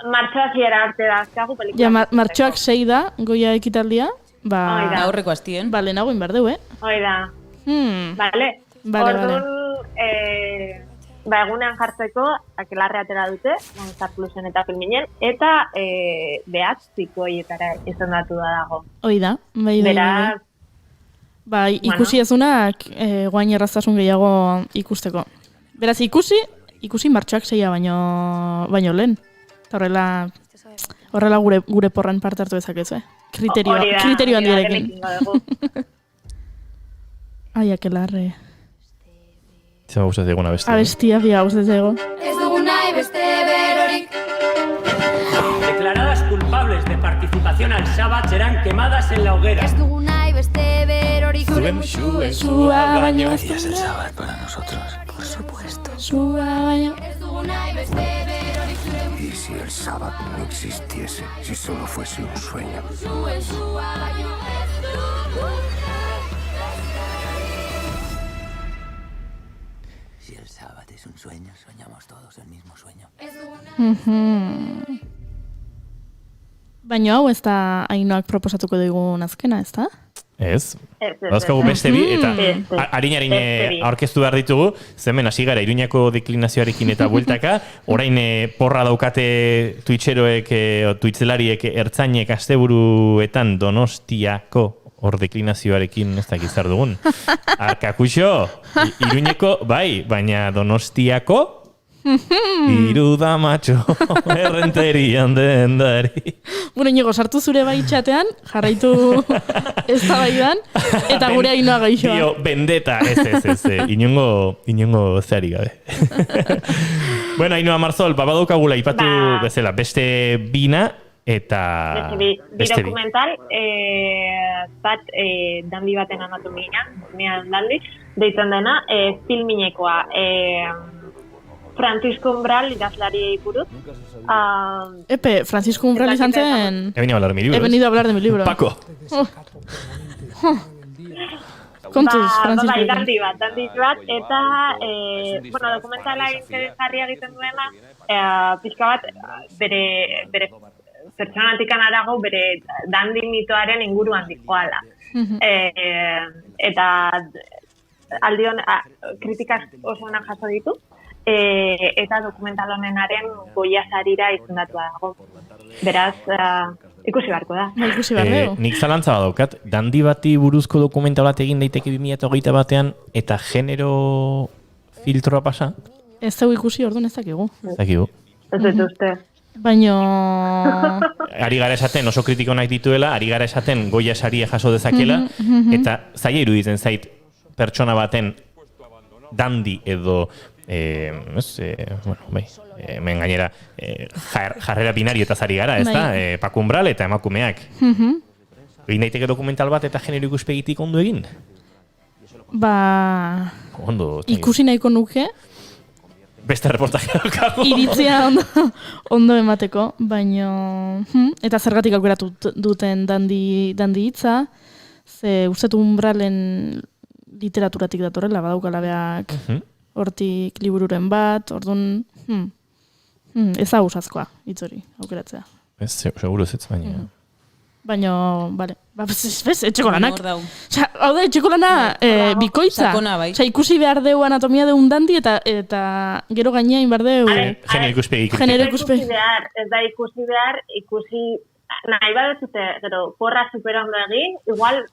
Martxoak hiera arte da, azkagu pelikula. Martxoak 6 da, Goia ekitaldia. Aurreko astien. Bale, nagoen behar dugu, Hoi da. Bale. Orduan, egunean jartzeko, Akelarre atera dute, Movistar Plusen eta Filminen, eta behatziko hietara izendatu da dago. Hoi da, bai. Beraz, bai, ikusi ezunak guain erraztasun gehiago ikusteko. Beraz, ikusi Martxoak 6 baino lehen. Eta horrela gure porran parte hartu dezakezu, Kriterio handiarekin. Ai, Akelarre. Zema gustaz egon abestia. Abestia bia gustaz egon. Ez dugu nahi beste berorik. Declaradas culpables de participación al Sabbat serán quemadas en la hoguera. Ez dugu nahi beste berorik. Zuen sua baino. ¿Qué es el Sabbat para nosotros? Por supuesto. Sua baino. Ez dugu nahi beste berorik. ¿Y si el Sabbat no existiese? Si solo fuese un sueño. Zuen sua baino. Si el Sabbat es un sueño, soñamos todos el mismo sueño. Baina hau ez da Ainhoak proposatuko digun azkena, ez da? Ez. Dauzkagu beste bi, eta harin aurkeztu behar ditugu, zemen hasi gara Iruñako deklinazioarekin eta bueltaka, orain porra daukate Twitcheroek, Twitchelariek, ertzainek asteburuetan Donostiako hor deklinazioarekin ez dakit zer dugun. Arkakuxo, Iruñeko, bai, baina Donostiako iruda matxo, errenterian dendari. Bueno, Inigo, sartu zure bai txatean, jarraitu eztabaidan, eta gure Ainhoa gaixoa. Dio, bendeta, ez, inongo zeari gabe. Bueno, Ainhoa Marzol, babadoukagula ipatu bezala, beste bina, eta bi dokumental, bat dandi baten anatomia, dandi, deitzen dena, Filminekoa, Francisco Umbral idazlariei buruz. Francisco Umbral izan zen... He venido a hablar de mi libro. He venido a hablar de mi libro. Paco. Kontuz, Francisco. Dandi bat, eta, dokumentala interesgarria egiten duena, pixka bat, bere pertsonatikan arago, bere dandi mitoaren inguruan dikoala. Eta aldion, kritikak oso onak jaso ditu, eta dokumental honenaren Goiazarira izendatua dago. Beraz, ikusi beharko da. Ikusi beharko. Nik zalantza badaukat, dandi bati buruzko dokumental bat egin daiteke 2021 batean, eta genero filtroa pasa? Ez dugu ikusi, orduan ez dakigu. Ez dut uste. Baino... Ari gara esaten oso kritiko nahi dituela, ari gara esaten Goya saria jaso dezakela, eta zaila iruditzen zait pertsona baten dandi edo hemen gainera jarrera binario eta zari gara, ez da? Pakumbral eta emakumeak. Egin daiteke dokumental bat eta genero ikuspegitik ondo egin? Ondo. Ikusi nahiko nuke. Beste reportaje daukago. Iritzia ondo emateko, baino... Eta zergatik aukeratu duten dandi hitza, ze ustetu umbralen literaturatik datorrela, badaukala beak hortik libururen bat, orduan... Ez agusazkoa, hitz hori, aukeratzea. Ez, seguro ez baina... Baina, bale, etxeko lanak. Hau da, etxeko lana bikoitza. Ikusi behar deu anatomia deun dandi eta gero gainean behar deu... Genero ikuspegi. Ez da ikusi behar, nahi badezute, gero, porra superondo egin, igual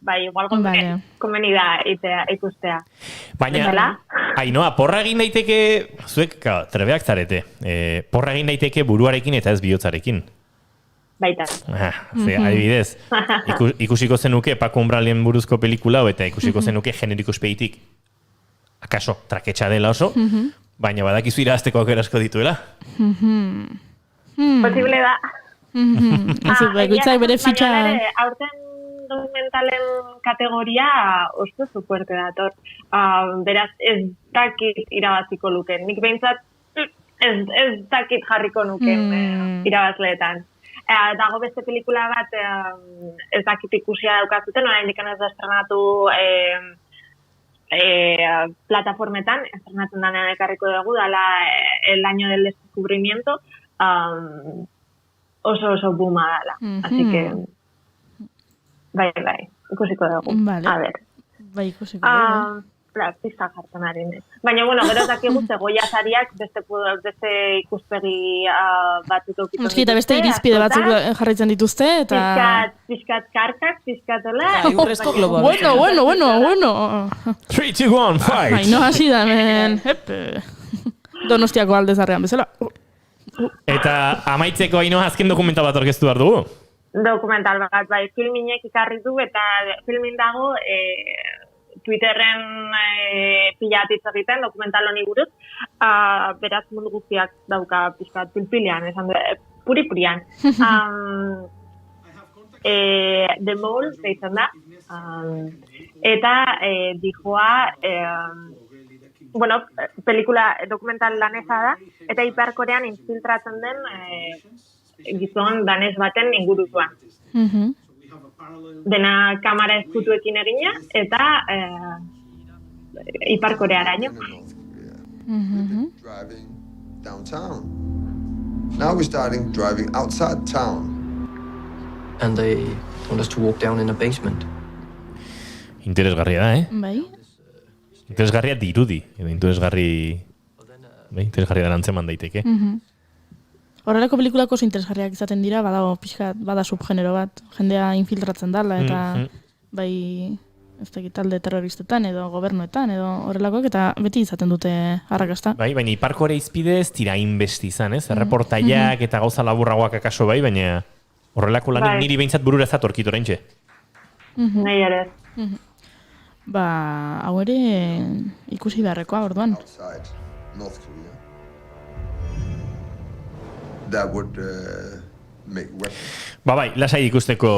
komeni da ikustea. Baina, Ainoa, porra egin daiteke, zuek, trebeak zarete, porra egin daiteke buruarekin eta ez bihotzarekin. Baita. Adibidez, ikusiko zenuke Paco Umbralen buruzko pelikula eta ikusiko zenuke genero ikuspegitik akaso, traketxa dela oso, baina badakizu irazteko aukera asko dituela. Posible da. Baina bere fitxa... Aurten dokumentalen kategoria oso fuerte dator. Beraz, ez dakit irabaziko luken. Nik behintzat ez dakit jarriko nuken irabazleetan. Dago beste pelikula bat ez dakit ikusia daukazuten, oraindik ez da estrenatu plataformetan, estrenatzen danean ekarriko dugu, dala El año del descubrimiento, oso booma dala. Así que, bai, ikusiko dugu. A ver. Bai, ikusiko dugu. Pista jartzen ari nez. Baina, gero dakigu Goya sariak beste ikuspegi batzuk eukitzen dituzte. Eta beste irizpide batzuk jarraitzen dituzte, eta... Piskat karkak, piskatola... Urrezko globo. Bueno. 3, 2, 1, fight! Aino hasi da, men. Donostiako aldezarrean bezala. Eta amaitzeko Ainoa azken dokumental bat orkestu behar dugu? Dokumental bat, bai, filminek ikarri du, eta filmin dago... Twitterren pilatitz egiten, dokumental honi buruz, beraz mundu guztiak dauka pizkat pilpilean, esan puri-purian. The Mole, deitzen da, eta dijoa, pelikula dokumental danesa da, eta Ipar Korean infiltratzen den gizon danes baten inguruzuan. Dena kamera eskutuekin egina, eta Ipar Korearaino. Driving downtown. Now we're starting driving outside town. And they want us to walk down in a basement. Interesgarria da, Bai. Interesgarria dirudi, edo interesgarria da antzeman daiteke. Horrelako pelikulako interesgarriak izaten dira, bada subgenero bat, jendea infiltratzen dala, eta bai, ez dakit talde terroristetan edo gobernuetan edo horrelakoak, eta beti izaten dute arrakasta. Bai, baina Ipar Korea izpide ez tira inbesti izan, ez? Erreportaiak eta gauza laburragoak akaso bai, baina horrelako lanik niri behintzat burura ez atorkit oraintxe. Nahi ere. Hau ere ikusi beharrekoa, orduan. That would make bai, lasai ikusteko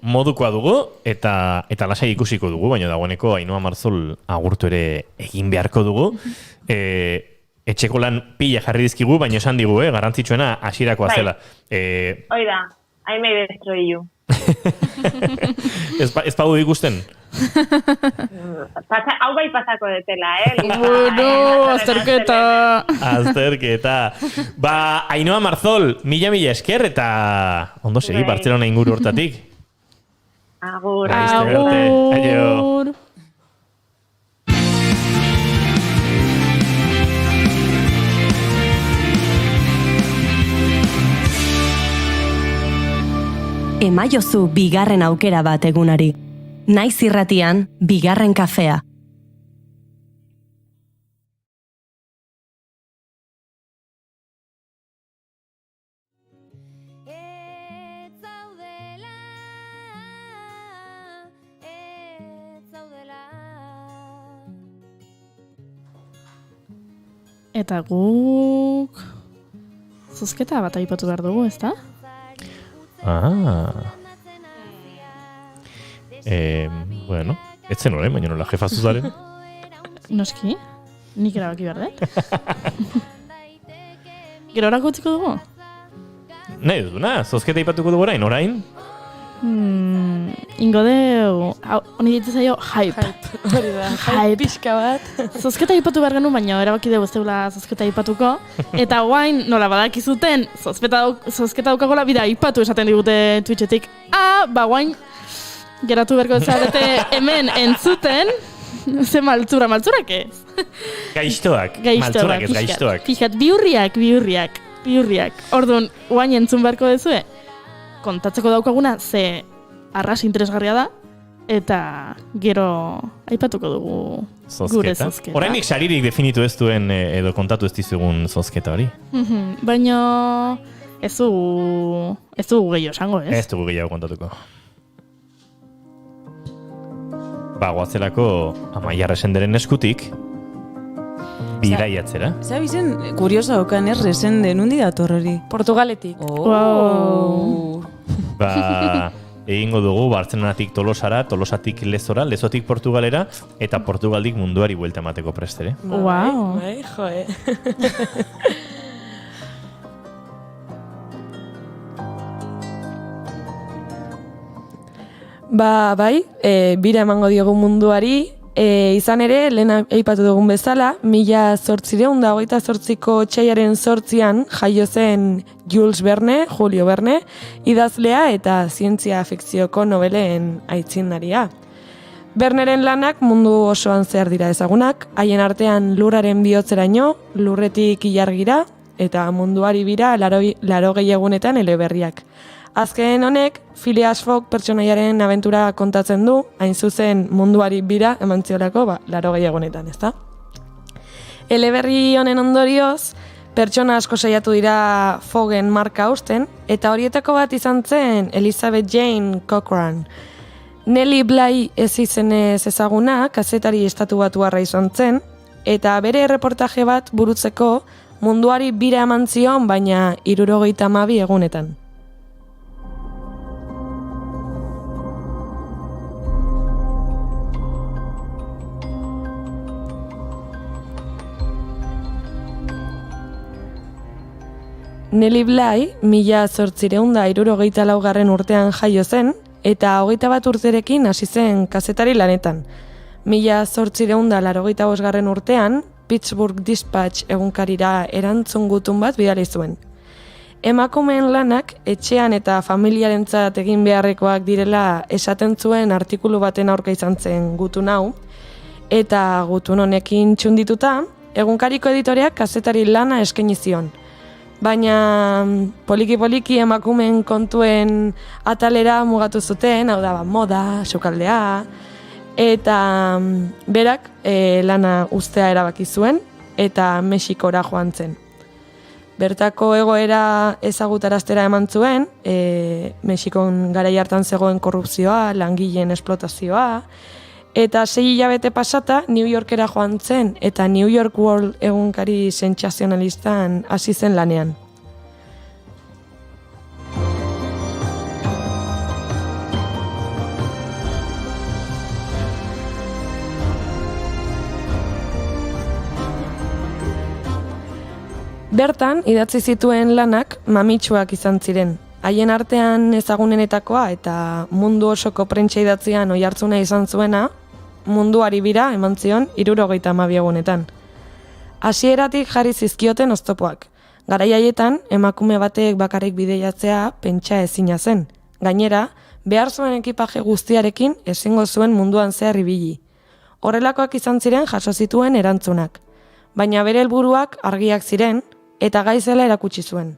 modukoa dugu, eta lasai ikusiko dugu, baina dagoeneko Ainoa Marzol agurtu ere egin beharko dugu. Etxeko lan pila jarri dizkigu, baina esan digu, garrantzitsuena hasirakoa zela. Oida, I may destroy you. Ez padu ikusten? Hau bai pasako detela, Azterketa. Ainoa Marzol, mila esker, eta ondo segi, Bartzelona inguru hortatik. Agur. Agur. Emaiozu bigarren aukera bat egunari. Naiz irratian, bigarren kafea. Eta guk... zozketa bat aipatu behar dugu, ezta? Bueno, etzen hori, baina nola jefa zuzaren. Noski, nik erabaki behar dut. Gero horako utziko dugu? Nahi duduna, zozketa aipatuko dugu orain? Ingo deu, honi ditu zaio, hype. Hori da, hype pixka bat. Zozketa aipatu behar genuen, baina erabaki dugu ez deula zozketa aipatuko. Eta guain, nola badakizuten, zozketa daukagola bida aipatu esaten digute Twitchetik. Guain, geratu berko ezarete hemen entzuten, ze maltzurak ez? Gaiztoak, maltzurak ez gaiztoak. Fijat, biurriak. Orduan, guain entzun beharko dezue, kontatzeko daukaguna ze arras interesgarria da, eta gero aipatuko dugu gure zozketa. Horainik saririk definitu ez duen edo kontatu ez dizugun zozketa hori. Baina ez dugu gehiago esango, ez? Ez dugu gehiago kontatuko. Goazelako Amaia Resenderen eskutik bidaiatzera. Zabizen, kuriosa okan Resende, nundi dator hori? Portugaletik. Egingo dugu Bartzelonatik Tolosara, Tolosatik Lezora, Lezotik Portugalera, eta Portugaldik munduari buelta emateko prestere. Wow. Joe. Bira emango diogu munduari, izan ere, lehen aipatu dugun bezala, 1828ko otsailaren 8an jaio zen Jules Verne, Julio Verne, idazlea eta zientzia fikzioko nobelen aitzindaria. Verneren lanak mundu osoan zehar dira ezagunak, haien artean Lurraren bihotzeraino, Lurretik ilargira, eta munduari bira 80 egunetan eleberriak. Azken honek, Phileas Fogg pertsonaiaren abentura kontatzen du, hain zuzen munduari bira eman ziolako, 80 egunetan, ezta? Eleberri honen ondorioz, pertsona asko saiatu dira Foggen marka hausten, eta horietako bat izan zen Elizabeth Jane Cochrane. Nellie Bly ez izenez ezaguna, kazetari estatubatuarra izan zen, eta bere erreportaje bat burutzeko munduari bira eman zion, baina 72 egunetan. Nellie Bly, 1864 urtean jaio zen, eta 21 urterekin hasi zen kazetari lanetan. 1885 urtean, Pittsburgh Dispatch egunkarira erantzun gutun bat bidali zuen. Emakumeen lanak etxean eta familiarentzat egin beharrekoak direla esaten zuen artikulu baten aurka izan zen gutun hau, eta gutun honekin txundituta, egunkariko editoreak kazetari lana eskaini zion. Baina poliki-poliki emakumeen kontuen atalera mugatu zuten, hau da, moda, sukaldea, eta berak lana uztea erabaki zuen, eta Mexikora joan zen. Bertako egoera ezagutaraztera eman zuen, Mexikon garai hartan zegoen korrupzioa, langileen esplotazioa, eta 6 hilabete pasata New Yorkera joan zen, eta New York World egunkari sentsazionalistan hasi zen lanean. Bertan, idatzi zituen lanak mamitsuak izan ziren. Haien artean ezagunenetakoa eta mundu osoko prentsa idatzian oihartzuna izan zuena, munduari bira eman zion 72 egunetan. Hasieratik jarri zizkioten oztopoak. Garai haietan, emakume batek bakarrik bideiatzea pentsa ezina zen. Gainera, behar zuen ekipaje guztiarekin ezingo zuen munduan zehar ibili. Horrelakoak izan ziren jaso zituen erantzunak. Baina bere helburuak argiak ziren, eta gai zela erakutsi zuen.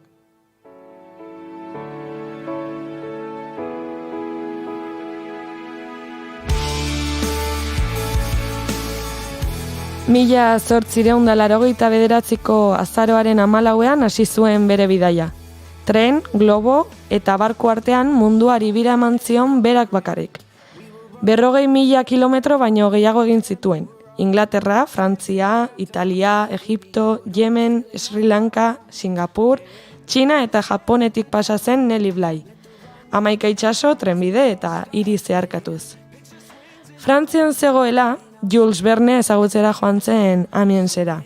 Mila 1889ko azaroaren 14ean hasi zuen bere bidaia. Tren, globo eta barku artean munduari bira eman zion berak bakarrik. 40.000 kilometro baino gehiago egin zituen. Inglaterra, Frantzia, Italia, Egipto, Yemen, Sri Lanka, Singapur, Txina eta Japonetik pasa zen Nelly Bly. 11 itsaso, trenbide eta hiri zeharkatuz. Frantzian zegoela, Jules Verne ezagutzera joan zen Amiensera.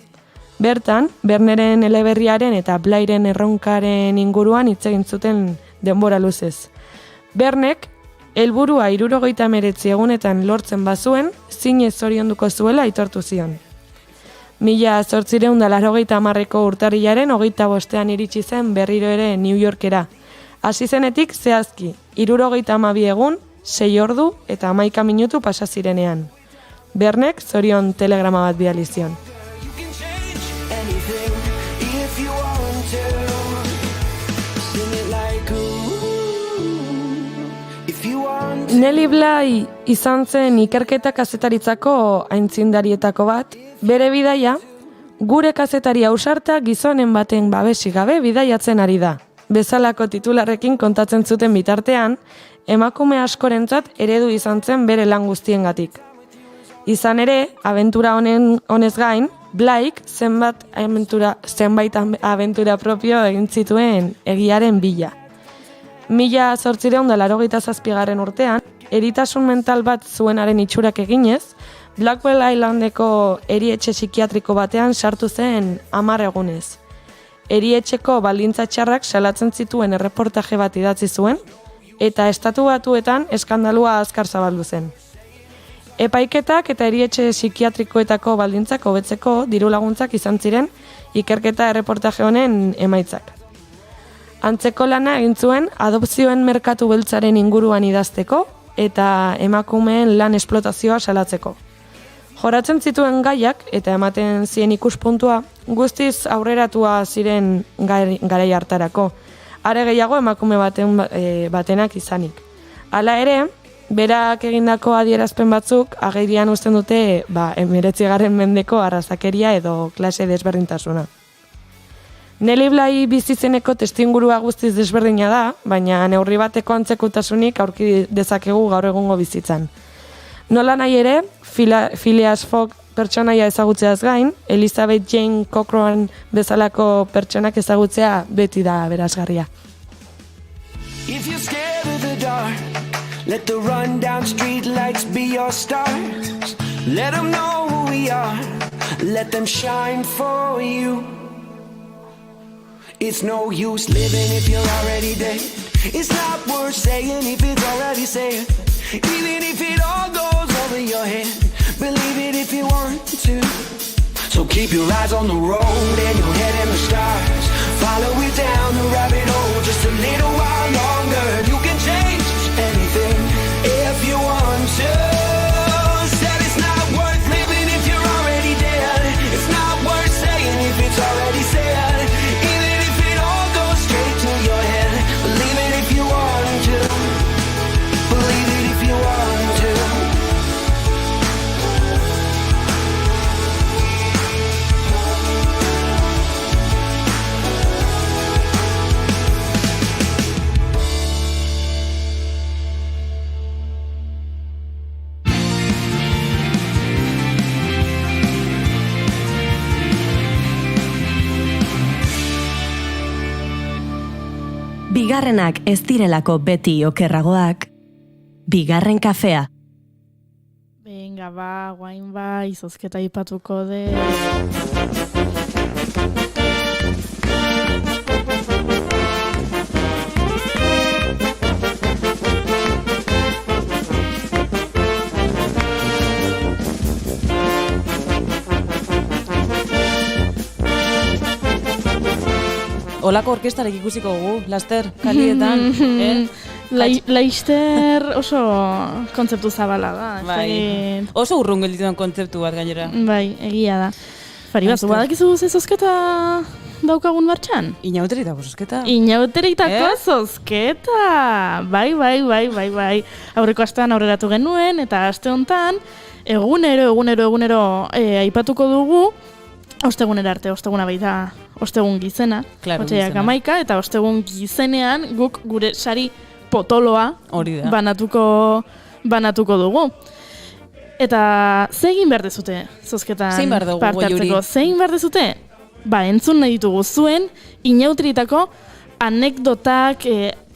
Bertan, Verneren eleberriaren eta Blyren erronkaren inguruan hitz egin zuten denbora luzez. Vernek, helburua 79 egunetan lortzen bazuen, zinez zorionduko zuela aitortu zion. 1880ko urtarrilaren 25ean iritsi zen berriro ere New Yorkera. Hasi zenetik zehazki, 72 egun, 6 ordu eta 11 minutu pasa zirenean. Vernek zorion telegrama bat bidali zion. Nelly Bly izan zen ikerketa kazetaritzako aintzindarietako bat, bere bidaia, gure kazetari ausarta gizonen baten babesik gabe bidaiatzen ari da. Bezalako titularrekin kontatzen zuten bitartean, emakume askorentzat eredu izan zen bere lan guztiengatik. Izan ere, abentura honez gain, Blyk zenbait abentura propio egin zituen egiaren bila. 1887 urtean, eritasun mental bat zuenaren itxurak eginez, Blackwell Islandeko erietxe psikiatriko batean sartu zen 10 egunez. Erietxeko baldintza txarrak salatzen zituen erreportaje bat idatzi zuen, eta Estatu Batuetan eskandalua azkar zabaldu zen. Epaiketak eta erietxe psikiatrikoetako baldintzak hobetzeko diru laguntzak izan ziren ikerketa erreportaje honen emaitzak. Antzeko lana egin zuen adopzioen merkatu beltzaren inguruan idazteko eta emakumeen lan esplotazioa salatzeko. Joratzen zituen gaiak eta ematen zien ikuspuntua guztiz aurreratua ziren garai hartarako, are gehiago emakume batenak izanik. Hala ere, berak egindako adierazpen batzuk agerian uzten dute 19. mendeko arrazakeria edo klase desberdintasuna. Nelly Bly bizizeneko testuingurua guztiz desberdina da, baina neurri bateko antzekotasunik aurki dezakegu gaur egungo bizitzan. Nola nahi ere, Phileas Fogg pertsonaia ezagutzeaz gain, Elizabeth Jane Cochrane bezalako pertsonak ezagutzea beti da berazgarria. If you're scared of the dark, let the run-down street lights be your stars. Let them know who we are, let them shine for you. It's no use living if you're already dead. It's not worth saying if it's already said. Even if it all goes over your head, believe it if you want to. So keep your eyes on the road and your head in the stars. Follow it down the rabbit hole just a little while longer. You can change anything if you want to. Said it's not worth living if you're already dead. It's not worth saying if it's already said. Even if it all goes straight to your head, believe it if you want to. Believe it if you want to. Bigarrenak ez direlako beti okerragoak, bigarren kafea. Venga, guain izozketa ipatuko de... Olako orkestarek ikusiko dugu, laster, kalietan. Laster oso kontzeptu zabala da. Bai. Oso urrun geldituen kontzeptu bat gainera. Bai, egia da. Fari bat, badakizu ze zozketa daukagun martxan? Inauteritako zozketa. Inauteritako zozketa! Bai. Aurreko astean aurreratu genuen, eta aste hontan, egunero aipatuko dugu, ostegunera arte, osteguna baita, ostegun gizena, claro, otxaiak 11, eta ostegun gizenean guk gure sari potoloa banatuko dugu. Eta ze egin behar dezute, zozketan Zein behar dugu, parte hartzeko? Goiuri? Zein behar dezute? Ba, entzun nahi ditugu zuen, inauterietako anekdotak,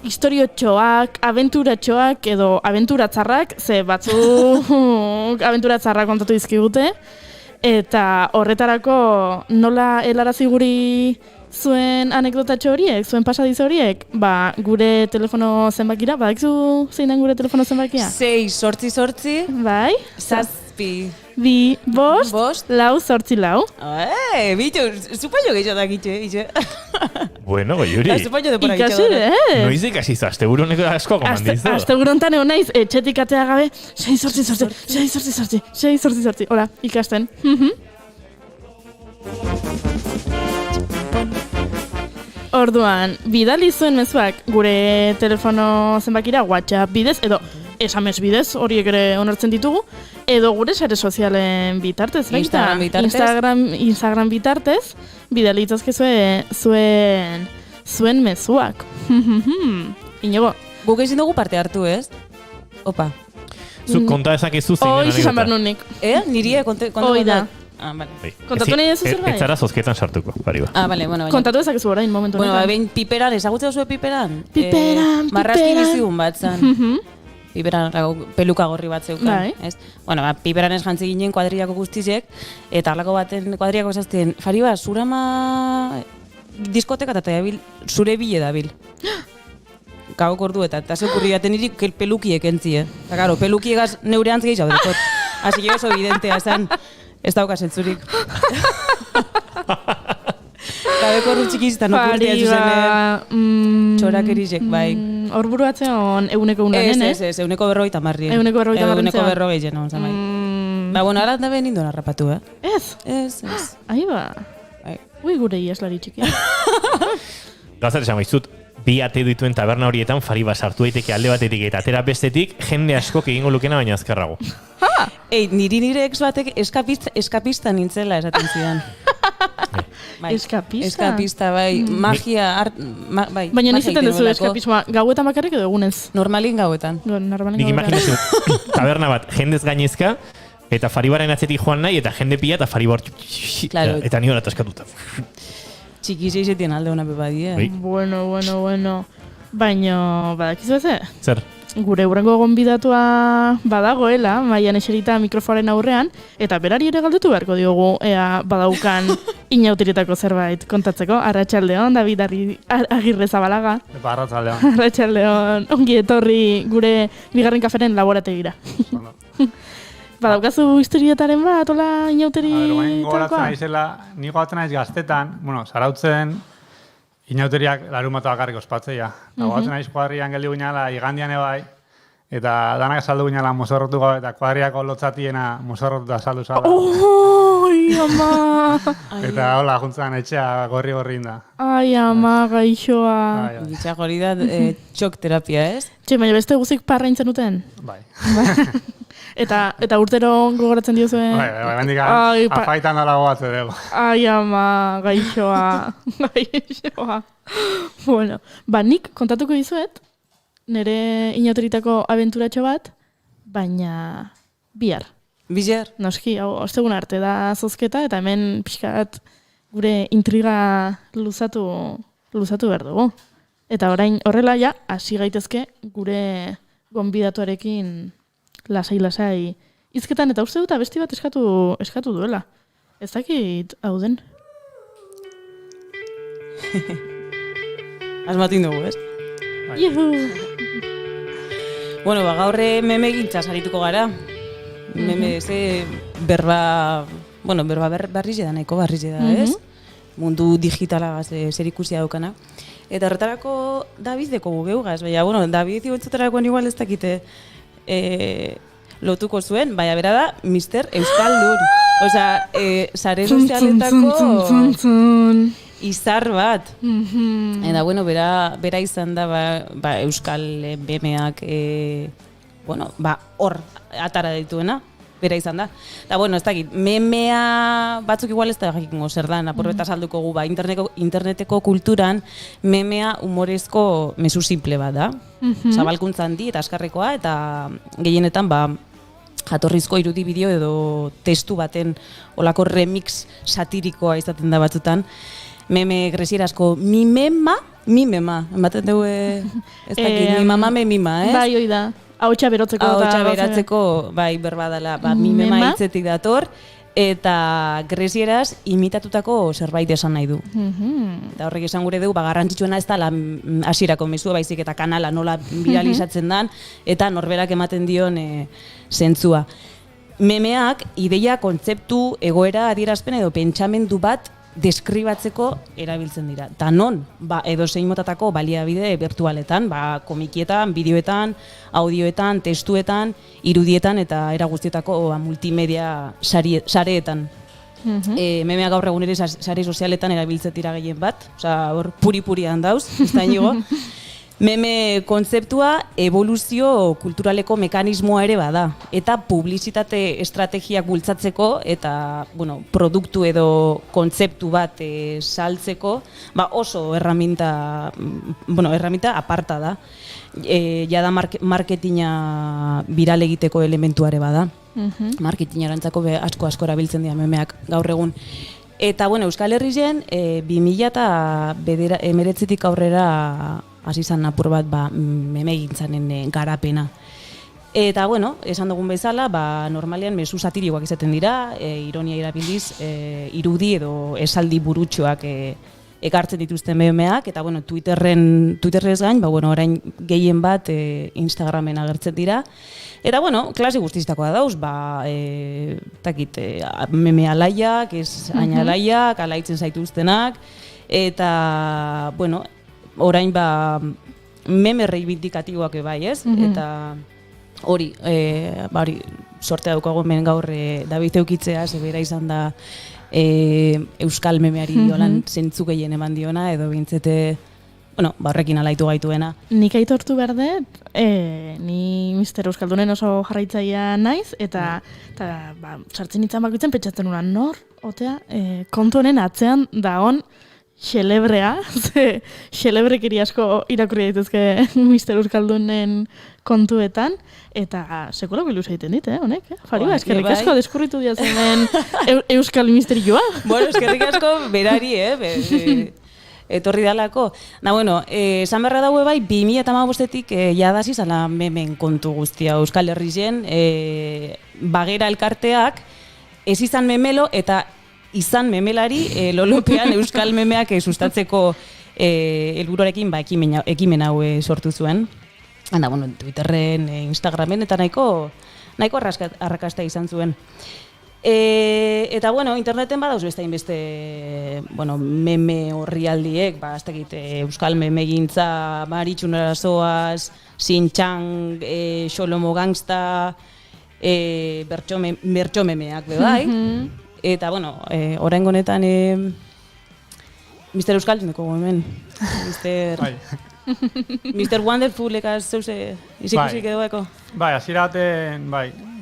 historiotxoak, abenturatxoak edo abenturatzarrak, ze batzuk abenturatzarrak kontatu dizkigute, eta horretarako nola helarazi guri zuen anekdotatxo horiek, zuen pasadiz horiek, ba, gure telefono zenbakira, badakizu zein den gure telefono zenbakia? 6 Bai? 7 2 5 4 4 Bitu, zupaio gehiago dakitxe, Bueno, Goiuri. Zupaio depora Ikasi, Noiz ikasi zu, asteburu honeko asko gomandizu. Asteburu hontan egon naiz, etxetik atea gabe, 6 hola, ikasten. Orduan, bidali zuen mezuak gure telefono zenbakira WhatsApp bidez, edo SMS bidez, horiek ere onartzen ditugu, edo gure sare sozialen bitartez, baita. Instagram bitartez, bidali itzazkezue zuen mezuak. Inigo. Guk ezin dugu parte hartu, ez? Opa. Zuk konta ezakizu zein anekdota. Izan behar nunik. Niri konta da. Vale. Kontatu nahi dezu zerbait? Ez zara zozketan sartuko, Fariba. Vale, bueno. Kontatu ezakizu orain, momentu honetan. Bueno, behin piperan, ezagutzen zuen piperan? Piperan. Marrazki bizigun bat zan. Piperan, peluka gorri bat zeukan. Bueno, piperan ez jantzi ginen kuadriako guztizek, eta halako baten kuadriako esazten, Fariba, zurama diskoteka eta zure bile dabil. Gauk ordu eta zeukurri baten niri pelukiek entzie. Eta karo, pelukiegaz neure antz gehiago dekot. Asi que oso evidentea zan, ez dauka zentzurik. Gabeko ordu txikizitan okurtia zuzen txorak erizek, bai. Hor buruatzen on eguneko unanen, ez? Ez, eguneko 50. Eguneko 50. Eguneko 40 jena, bai. Ba, bueno, ara da behin indon harrapatu, Ez? Ez. Ahi ba. Ui, gure iaslari txikia. Gazat esan baizut, bi ate dituen taberna horietan Fariba sartu daiteke alde batetik eta atera bestetik jende askok egingo lukena baina azkarrago. Nire ex batek eskapista nintzela esaten zidan. Eskapista? Eskapista, bai. Magia, bai. Baina nizaten duzu eskapismoa, gauetan bakarrik edo egunez? Normalin gauetan. Nik imaginazio, taberna bat jendez gainezka, eta Faribaren atzetik joan nahi, eta jende pila, eta Fariba eta ni hor ataskatuta. Txikiz eizetien alde hona bebadia. Bueno. Baina, badakizu eze? Zer? Gure hurrengo gonbidatua badagoela, maian eserita mikrofoaren aurrean, eta berari ere galdetu beharko diogu, ea badaukan inauterietako zerbait kontatzeko. Arratsaldeon, David Agirre Zabalaga. Arratsaldeon. Arratsaldeon, ongi etorri gure bigarren kaferen laborategira. Badaukazu historietaren bat, hola inauteritakoa? Goratzen aizela, ni goratzen aiz gaztetan, Zarautzen inauteriak larumata bakarrik ospatzea. Goratzen aiz kuadrian geldi guinala, igandian ebai, eta danak saldu guinala mozorrotu gabe, eta kuadriako lotzatiena mozorrotuta saldu zala. Oi, ama! Eta hola, juntzan etxea gorri inda. Ai, ama, gaixoa. Gitza hori da txok terapia, ez? Baina beste guzik parra intzen duten? Bai. Eta urtero gogoratzen diozuen? Bai, bendik afaitan dala gogatze dugu. Ai, ama, gaixoa. Bueno, nik kontatuko dizuet, nire inauteritako abenturatxo bat, baina bihar. Bihar? Noski, ostegun arte da zozketa, eta hemen pixkat gure intriga luzatu behar dugu. Eta orain horrela ja, hasi gaitezke gure gonbidatuarekin lasai hizketan, eta uste dut abesti bat eskatu duela. Ez dakit hau den. Asmatin dugu, ez? Juhu! Bueno, gaurre meme gintzaz harituko gara. Meme, berba barrize da, nahiko barrize da, ez? Mundu digitala zer ikusia daukana. Eta horretarako Davideko geugaz, baina, David igotzuterakoan igual ez dakite lotuko zuen, baina bera da Mr. Euskaldun. Osea, sare sozialetako izar bat. Eta, bera izan da Euskal memeak hor atara dituena. Bera izan da. Eta, ez dakit, memea batzuk igual ez da jakingo zer da, apurbeta salduko gu, interneteko kulturan memea humorezko mezu simple bat da. Zabalkuntza handi eta askarrekoa, eta gehienetan, jatorrizko irudi bideo edo testu baten olako remix satirikoa izaten da batzutan. Meme gresierazko mimema, ematen dugu ez dakit, mi mama me mima, ez? Bai, hoi da, ahotsa berotzeko. Ahotsa beratzeko, bai, berbadala, mimema hitzetik dator, eta gresieraz imitatutako zerbait esan nahi du. Eta horrek esan gure dugu, garrantzitsuena ez da hasierako mezua baizik eta kanala nola viralizatzen dan, eta norberak ematen dion zentzua. Memeak ideia, kontzeptu, egoera, adierazpen edo pentsamendu bat deskribatzeko erabiltzen dira. Ta non, edo zein motatako baliabide virtualetan, komikietan, bideoetan, audioetan, testuetan, irudietan eta era guztietako multimedia sareetan. Memeak gaur egun ere sare sozialetan erabiltzen dira gehien bat, hor puri-purian dauz, ez da inigo. Meme kontzeptua evoluzio kulturaleko mekanismoa ere bada, eta publizitate estrategiak bultzatzeko eta produktu edo kontzeptu bat saltzeko oso erraminta aparta da. Jada marketina viral egiteko elementuare bada. Marketingarantzako asko erabiltzen dira memeak gaur egun. Eta Euskal Herrien 2019tik aurrera hasi izan apur bat memegintzanen garapena. Eta esan dugun bezala, normalean mezu satirikoak izaten dira, ironia erabiliz, irudi edo esaldi burutxoak ekartzen dituzten memeak, eta Twitterrez gain, orain gehien bat Instagramen agertzen dira. Eta klase guztiztakoa dauz, meme alaiak, ez hain alaiak, alaitzen zaituztenak, eta, orain meme reivindikatiboak bai, ez? Eta hori sortea daukago hemen gaur David eukitzea, zebera izan da euskal memeari holan zentzu gehien eman diona, edo bintzete, horrekin alaitu gaituena. Nik aitortu behar dut, ni Mister Euskaldunen oso jarraitzaia naiz, eta sartzen nintzen bakoitzen pentsatzen unan nor, otea, kontu honen atzean daon xelebrea, xelebrekeri asko irakurri daitezke Mister Euskaldunen kontuetan, eta sekulako ilusa egiten dit, honek, Fariba, eskerrik asko deskurritu diazen Euskal Misterioa. Eskerrik asko berari, etorri dalako. Esan beharra daue bai, 2015-etik jadasi zala memen kontu guztia Euskal Herrien, bagera elkarteak, ez izan memelo eta izan memelari lolopean euskal memeak sustatzeko helburuarekin ekimen hau sortu zuen. Twitterren, Instagramen eta nahiko arrakasta izan zuen. Eta interneten badauz beste meme horrialdiek, euskal memegintza, Maritxunera zoaz, Sintxang, Xolomo Gangsta, bertso memeak bai. Eta, orain honetan Mister Euskalduneko hemen. Mister Wonderful ekaz zeuse izikusik edo eko? Hasiera baten,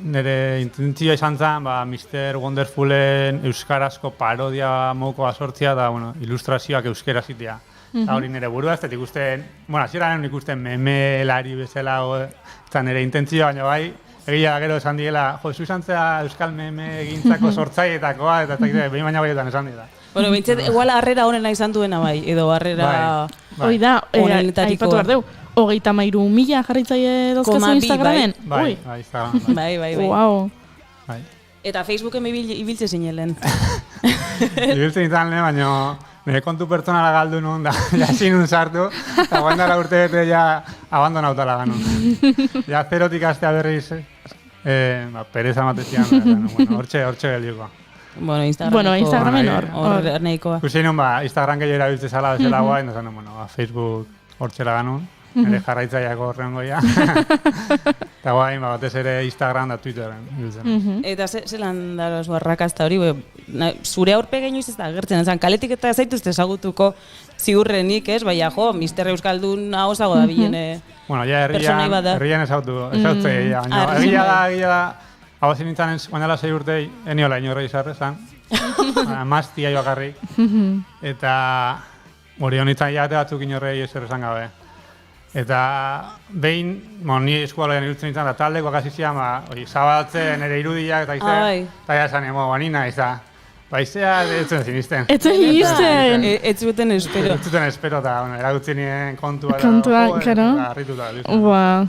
nire intentzioa izan zen, Mister Wonderfulen euskarazko parodia mokoa sortzia da, ilustrazioak euskera zitea. Eta hori nire burua, ez dut ikusten, hasiera nire ikusten memelari bezala, eta nire intentzioa, baina egia gero esan diela, zu izan zera euskal meme egintzako sortzaietakoa, eta behin baina baietan esan dira. Bintzet, igual harrera honena izan duena edo harrera hori da, aipatu behar deu, 33.000 jarritzaile dozkazu Instagramen? Bai, Instagramen. Bai. Eta Facebooken ibiltze zinelen. Ibiltze izan lehen, baina nire kontu pertsonala galdu nun, da jasin nun sartu, eta guandara urte bete ja abandonautala ganun. Ja zerotik astea berriz, pereza matezian, hortxe geldiko. Instagramen hor nahikoa. Kusi nun, Instagram gehiago erabiltze zala bezala guai, Facebook hortxela ganun, nire jarraitzaiako horren goia. Eta guai, batez ere Instagram da Twitteren. Eta zelan da arrakasta hori, zure aurpegi inoiz ez da agertzen, kaletik eta zaituzte ezagutuko ziurrenik, ez? Mister Euskaldun ahozago da bilene personai bat da. Herrian ezautu, egia da, hau zin nintzen, guanela 6 urtei, eniola inorra izarrezan, maztia joakarrik, eta hori honitzen jate batzuk inorrei ezer esan gabe. Eta behin, ni eskualean irutzen nintzen, da taldekoak hasi zian, zabaltzen nire irudiak, eta izan, eta esan, banina, izan. Baizea, ez zuen zinisten. Ez zuen zinisten. Ez zuten espero. Ez zuten espero, eta eragutzen nien kontua. Kontua, karo.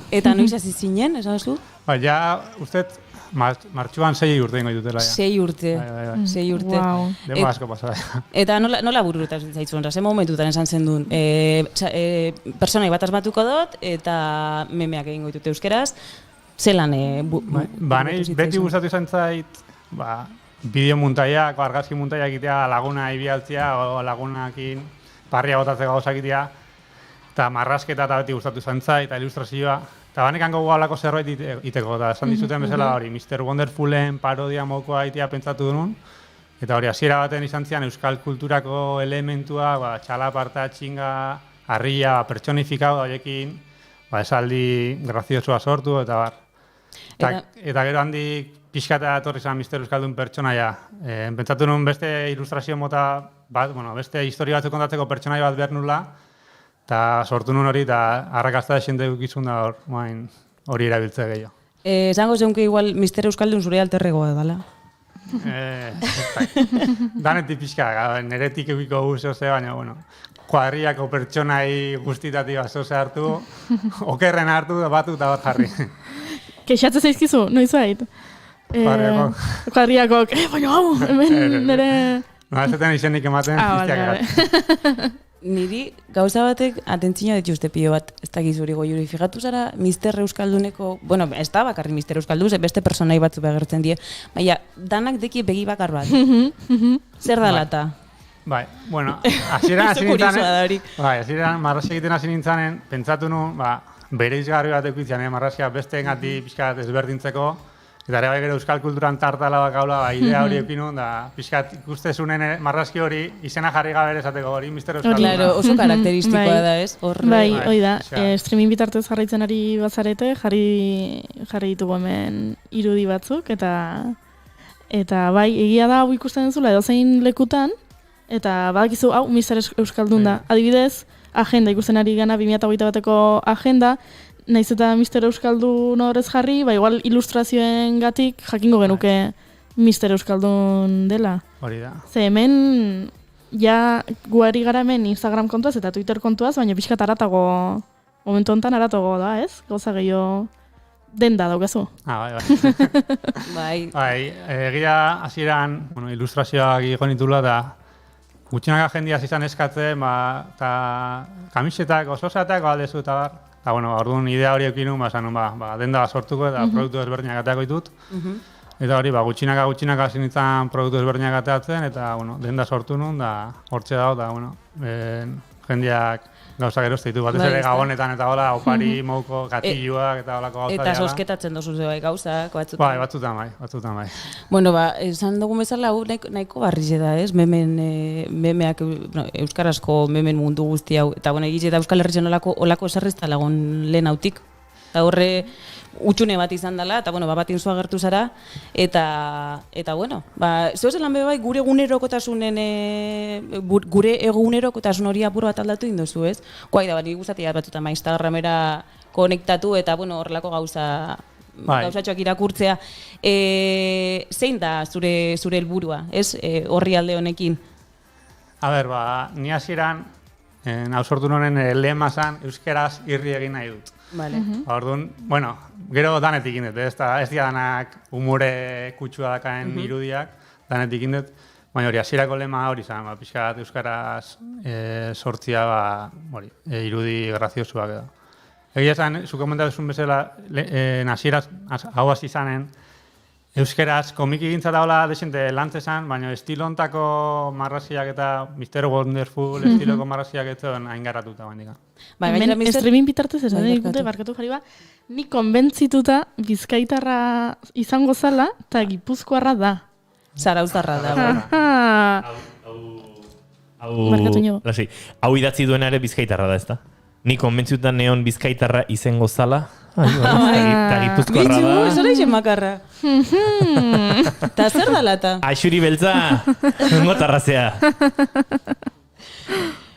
Eta noiz hasi zinen, esan zu? Ja, uste, martxuan 6 urte ingo ditutela. 6 urte. 6 urte. Demo asko pasada. Eta nola bururutaz zaitzuen, ze momentutan esan zen duen. Personai bat asmatuko dut, eta memeak egingo ditut euskeraz. Zelan beti gustatu izan zait, bideo muntaiak, argazki muntaiak egitea, laguna ibialtzea, o lagunakin parria botatzeko gauzak egitea, eta marrasketa eta beti gustatu izan zait, eta ilustrazioa. Eta banekan gogo alako zerbait iteko, eta esan dizuten bezala hori, Mr. Wonderfulen parodia mokoa egitea pentsatu duen, eta hori hasiera baten izan zian euskal kulturako elementua, txalaparta, txinga, harria, pertsonifikau da horiekin, esaldi graziosua sortu, eta bar. Eta gero handik pixkata etorri zen Mister Euskaldun pertsonaia. Pentsatu nuen beste ilustrazio mota bat, beste historia batzuk kontatzeko pertsonaia bat behar nula, eta sortu nuen hori, eta arrakazta desente dukizun da hori erabiltze gehiago. Esango zeunke igual Mister Euskaldun zure alterregoa dala? Danetik pixka, neretik eukiko guzio ze, baina, kuadriako pertsonai guztitatik bazoze hartu, okerren hartu, batu eta bat jarri. Kexatze zaizkizu, noiz bait? Kuadriakok, baina hau, hemen nire... Ez zeten izenik ematen, piztiak egat. Niri gauza batek atentzina dituzte pio bat, ez dakiz hori goiuri. Fijatu zara, Mister Euskalduneko, ez da bakarri Mister Euskaldun, beste personai batzu begertzen die, baina danak deki begi bakar bat. Zer da lata? Hasieran marrazki egiten hasi nintzanen, pentsatu nuen, bere izgarri bat ekuitzean, marrazkia beste engati pixkat ezberdintzeko, eta ere bai gero euskal kulturan tartala bakaula, idea hori ekinun, da pixkat ikustezunen marrazki hori izena jarri gabe esateko hori, Mister Euskalduna. Claro, oso karakteristikoa da, ez? Bai, hoi da, streaming bitartez jarraitzen ari bazarete, jarri ditugu hemen irudi batzuk, eta bai, egia da hau ikusten duzula edozein lekutan, eta badakizu, hau, Mister Euskaldun da. Adibidez, agenda ikusten ari gana 2021 bateko agenda, naiz eta Mister Euskaldun horrez jarri, igual ilustrazioen gatik jakingo genuke Mister Euskaldun dela. Hori da. Ze hemen, guari gara hemen Instagram kontuaz eta Twitter kontuaz, baina pixkat aratago, momentu honetan aratago da, ez? Gauza gehiago denda daukazu. Bai. Egia hasieran ilustrazioak egon ditula da, gutxinaka jendiaz izan eskatzen, eta kamisetak, ososatak, aldezu eta bar. Eta, orduan idea hori eukinu, denda sortuko eta produktu ezberdinak ateako ditut. Eta hori, gutxinaka hasi nintzen produktu ezberdinak ateatzen, eta, denda sortu nun, da hortxe dago, eta, jendiak gauzak eroste ditu. Batez ere gabonetan eta hola, opari, mouko, gatilluak eta holako gauza dira. Eta sosketatzen dozu ze bai gauzak, batzutan. Bai, batzutan bai. Esan dugun bezala, hau nahiko barrize da, ez? Memeak, euskarazko memen mundu guzti hau. Eta, egiz eta Euskal Herritzen olako esarrez talagon lehen hautik. Eta horre, utxune bat izan dela, eta, batin zua gertu zara, eta, zeu zelan bai gure egunerokotasun hori apur bat aldatu indozu, ez? Guai da, nik gustatia batzutan Instagramera konektatu, eta, horrelako gauzatxoak irakurtzea. Zein da zure helburua, ez? Horri alde honekin? Ni hasieran, hau sortu nonen lehema zan, euskeraz irri egin nahi dut. Orduan, gero danetik indet, ez dira danak umore kutsua dakaen irudiak, danetik indet, baina hori, hasierako lema hori zan, pixkat euskaraz sortzia, irudi graziosuak edo. Egia zan, zu komentatuzun bezala, hasieraz, hau hasi zanen, euskeraz komiki gintza daola desente lantzezan, baina estilontako marraziak eta Mr. Wonderful estiloko marraziak ez zuen aingarratuta bandika. Streaming bitartez esan dikute, barkatu jarri ni konbentzituta bizkaitarra izango zala eta gipuzkoarra da. Zarauztarra da. Hau idatzi duena ere bizkaitarra da, ez da? Ni konbentzituta neon bizkaitarra izango zala, eta gipuzkoarra da. Bitzu, ez hori izen makarra. Ta zer da lata? Aixuri beltza, nungo tarrazea.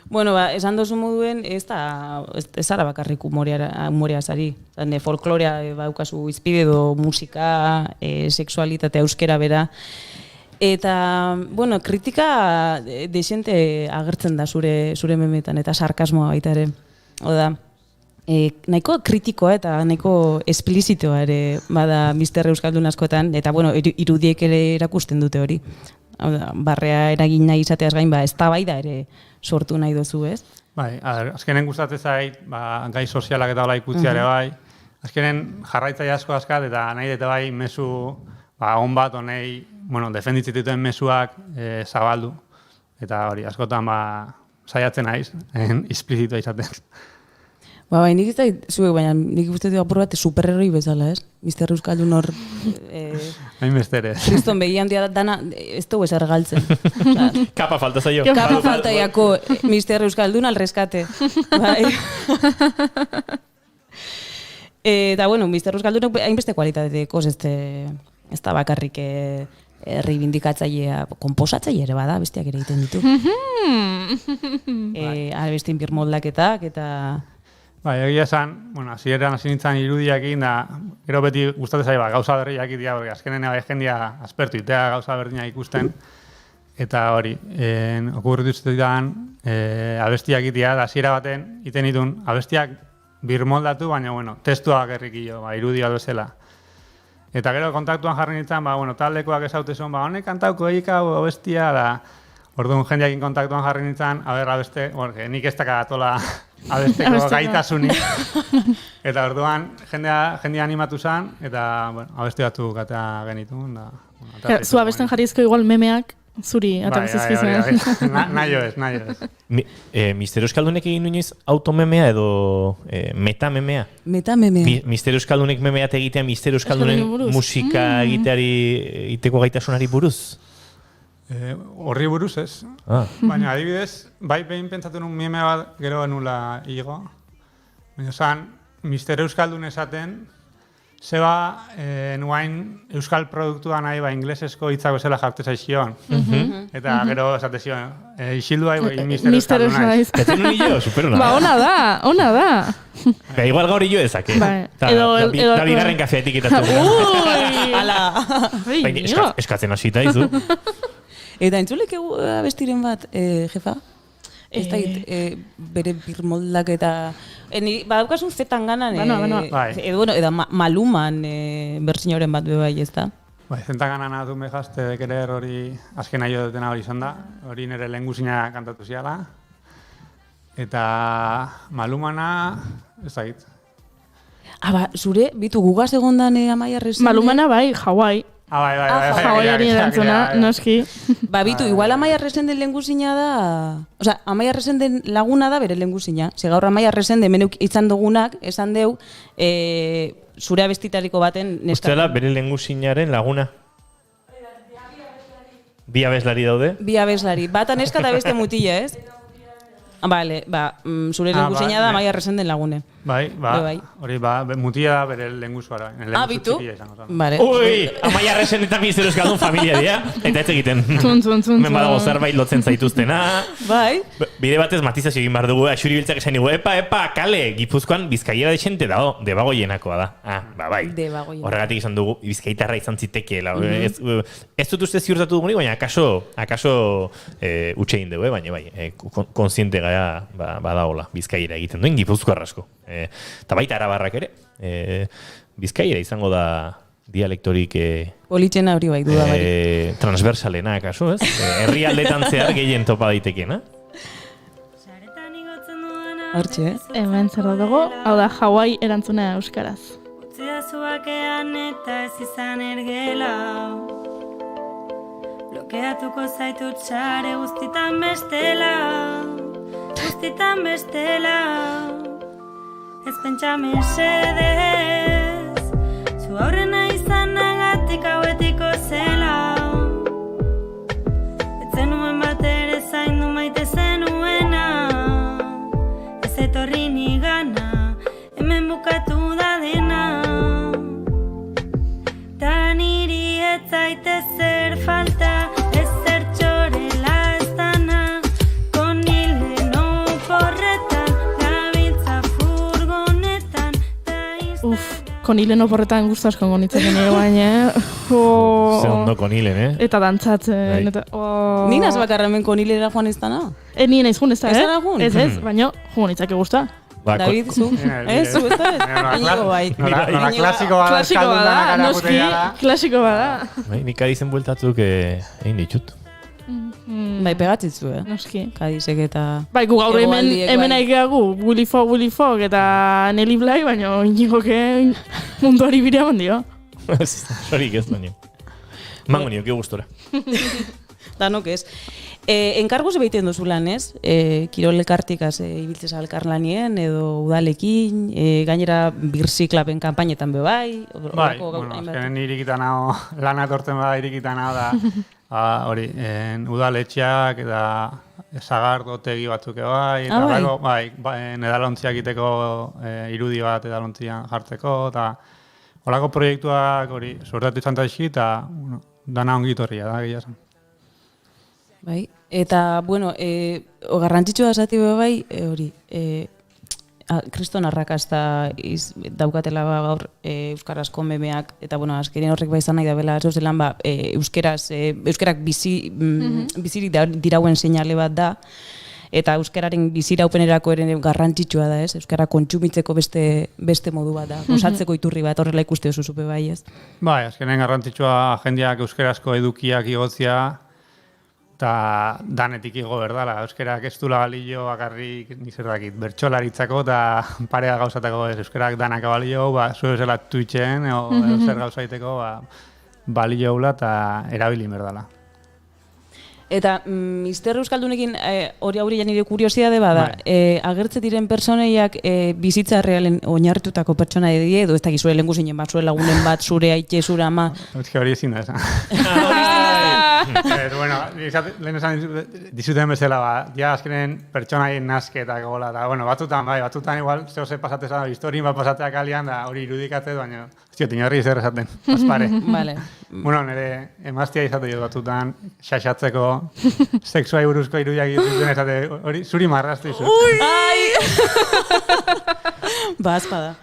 Bueno, esan dozu moduen, ez zara bakarrik humorea zari. Folklorea baukazu izpide edo musika, sexualitatea, euskera bera. Eta, bueno, kritika desente agertzen da zure memetan, eta sarkasmoa baita ere. Oda, nahiko kritikoa eta nahiko esplizitoa ere bada Mister Euskaldun askotan, eta, bueno, irudiek ere erakusten dute hori. Barrea eragin nahi izateaz gain, eztabaida ere sortu nahi dozu, ez? Bai, azkenen gustatzen zait, gai sozialak eta hola ikutzea ere bai. Azkenen jarraitzaile asko askat eta nahi dute bai mezu on bat honei, defenditzen dituen mezuak zabaldu. Eta hori, askotan saiatzen naiz, esplizitoa izaten. Bai, nik ez da zuek, baina nik uste dut apur bat superheroi bezala, ez? Mister Euskaldun hor... Hain bestere. Kriston begian dana ez dugu ezer galtzen. Kapa falta zaio. Kapa falta jako Mister Euskaldun al rescate. Bai. Eta, bueno, Mister Euskaldun hainbeste kualitateko, ez da bakarrik reivindikatzailea, konposatzaile ere bada, bestiak ere egiten ditu. Bestin birmoldaketak eta... Bai, egia esan, hasieran hasi nintzen irudiakin, da, gero beti gustatzen zaio gauza berriak itea, porque azkenen jendia aspertu itea gauza berdinak ikusten, eta hori, okurritu zitetan abestiak itea, da hasiera baten, iten ditun, abestiak birmoldatu, baina, testuak errikillo, irudia bezala. Eta gero kontaktuan jarri nintzen, taldekoak ezautezun, honek kantauko egika, abestia, da, orduan jendeakin kontaktuan jarri nintzen, abeste, nik ez dakatola abesteko gaitasunik. Eta orduan jendea animatu zen, eta abeste batzu gatea genitu. Zu abesten jarrizko igual memeak zuri atakizizkizen. Nahi ez. Mister Euskaldunek egin nuiniz automemea edo metamemea? Metamemea. Mister Euskaldunek memeat egitea Mister Euskaldunen musika egiteari iteko gaitasunari buruz? Horri buruz ez, baina adibidez, bai behin pentsatu nun meme bat gero nula igo. Baina zan, Mister Euskaldun esaten, zeba nuain euskal produktua nahi inglesesko hitzak bezala jarte zaizion. Eta gero esate zion, isildu bai Mister Euskaldun naiz. Eta nun jo, superona. Ona da. Igual gaur jo ezake. Edo bigarren kafea etiketatu. Eskatzen hasita izu. Eta entzulek abestiren bat, jefa? Ez da, bere birmoldak eta... Badaukasun zetan ganan, edo Maluman bertsioren bat bebai, ez da? Zetan ganan atu mejazte de querer hori azken nahi dutena hori izan da. Hori nire lehen guzina kantatu ziala. Eta Malumana, ez da hit. Zure, bitu gugaz egondan Amaia Resende? Malumana bai, Hawaii. Bai. Hawaiiari erantzuna, noski. Bitu, igual Amaia Resende lehenguzina da... Osa, Amaia Resende laguna da bere lehenguzina. Gaur Amaia Resende meneuk izan dugunak, esan deu, zure abestitariko baten... Ustela, bere lehenguzinaren laguna. Bi abeslari daude? Bi abeslari. Bata neska eta beste mutila, ez? Vale, zure lehenguzina da Amaia Resende lagune. Bai, hori mutila da bere lehenguzuara. Bitu? Ui, Amaia Resende eta Mister Euskaldun familia dira. Eta ez egiten. Men badago zerbait lotzen zaituztena. Bai. Bide batez matizazio egin behar dugu, axuri biltzak esan dugu, epa, kale, Gipuzkoan Bizkaiera desente dago, debagoienakoa da. Bai. Horregatik izan dugu, Bizkaitarra izan zitekeela. Ez dut uste ziurtatu dugunik, baina akaso utxein dugu, baina bai, konsiente gara badagola Bizkaiera egiten duen, Gipuzkoa asko. Eta baita arabarrak ere, Bizkaiera izango da dialektorik politxena hori bai duda bai. Transversalena, kaso, ez? Herri aldetan zehar gehien topa daitekena. Hortxe, ez? Hemen zer dugu, hau da Hawaii erantzuna euskaraz. Utzia zuakean eta ez izan ergela, blokeatuko zaitut sare guztitan bestela. Ez pentsa mesedez, zu aurrena izanagatik hauetiko zela. Ez zenuen bat ere zaindu maite zenuena, ez etorri nigana, hemen bukatu da dena. Ta niri ez zaite zer falta, ez zer txorela ez dana, kon hile no Konilen oporretan guztu asko gonitzen baina. Ze ondo konilen, Eta dantzatzen. Ni naz bakarra hemen konilera joan iztana? Ni naiz jun ez da, Ez zara jun? Ez, baina jugo nitzake guztua. David, zu? Zu ez da? Inigo bai. Nola klasikoa da, eskaldun danak noski, klasiko bada. Nik adizen bueltatzuk egin ditut. Bai, pegatzitzu, Noski. Kadizek eta... Bai, gu gaur hemen aikeagu, Willy Fogg eta Nelly Bly, baina inigoke munduari bire eman dio. Sorik ez baino. Mango nio, ki gustora. Danok ez. Enkarguz behiten duzu lan, ez? Kirol elkartikaz ibiltzez alkarlanien, edo udalekin, gainera birziklapen kanpainetan bebai. Bai, azkenen irikitan hau, lana torten bada irikitan hau da, hori, udaletxeak eta sagardotegi batzuk bai, eta edalontziak iteko irudi bat edalontzian jartzeko, eta holako proiektuak hori, suertatu izan taixi, eta dana ongitorria da, gila zen. Bai, eta, bueno, garrantzitsua esati bai, hori, kriston arrakasta daukatela gaur euskarazko memeak, eta, bueno, azkenean horrek bai izan nahi da bela, zeuzelan, euskarak bizirik dirauen seinale bat da, eta euskararen biziraupenerako ere garrantzitsua da, ez? Euskara kontsumitzeko beste modu bat da, osatzeko iturri bat, horrela ikuste oso zupe bai, ez? Bai, azkenean garrantzitsua jendeak euskarazko edukiak igotzia, eta danetik igo berdala. Euskerak ez dula balio bakarrik nizerdakit bertsolaritzako eta parea gauzatako ez. Euskerak danak balio, zuen zela Twitchen edo zer gauzaiteko balio hula eta erabili berdala. Eta Mister Euskaldunekin hori aurrian nire kuriosidade bada, agertze diren personeiak bizitza realen oinarritutako pertsona edo ez dakiz zure lengu zinen bat, zure lagunen bat, zure aitxe, zure ama. Hori ezin da esan. Bueno, lehen esan dizuten bezala, ja azkenen pertsonaien nazketak gola, eta bueno, batzutan igual, zehose pasatezan, historin bat pasateak alian, da hori irudikatez, baina, tinorri zer esaten, paspare. Bueno, nire emaztia izate jo batzutan, xaxatzeko, sexuai buruzko irudiak egiten esate, hori, zuri marraztu izu. Ai! Espada.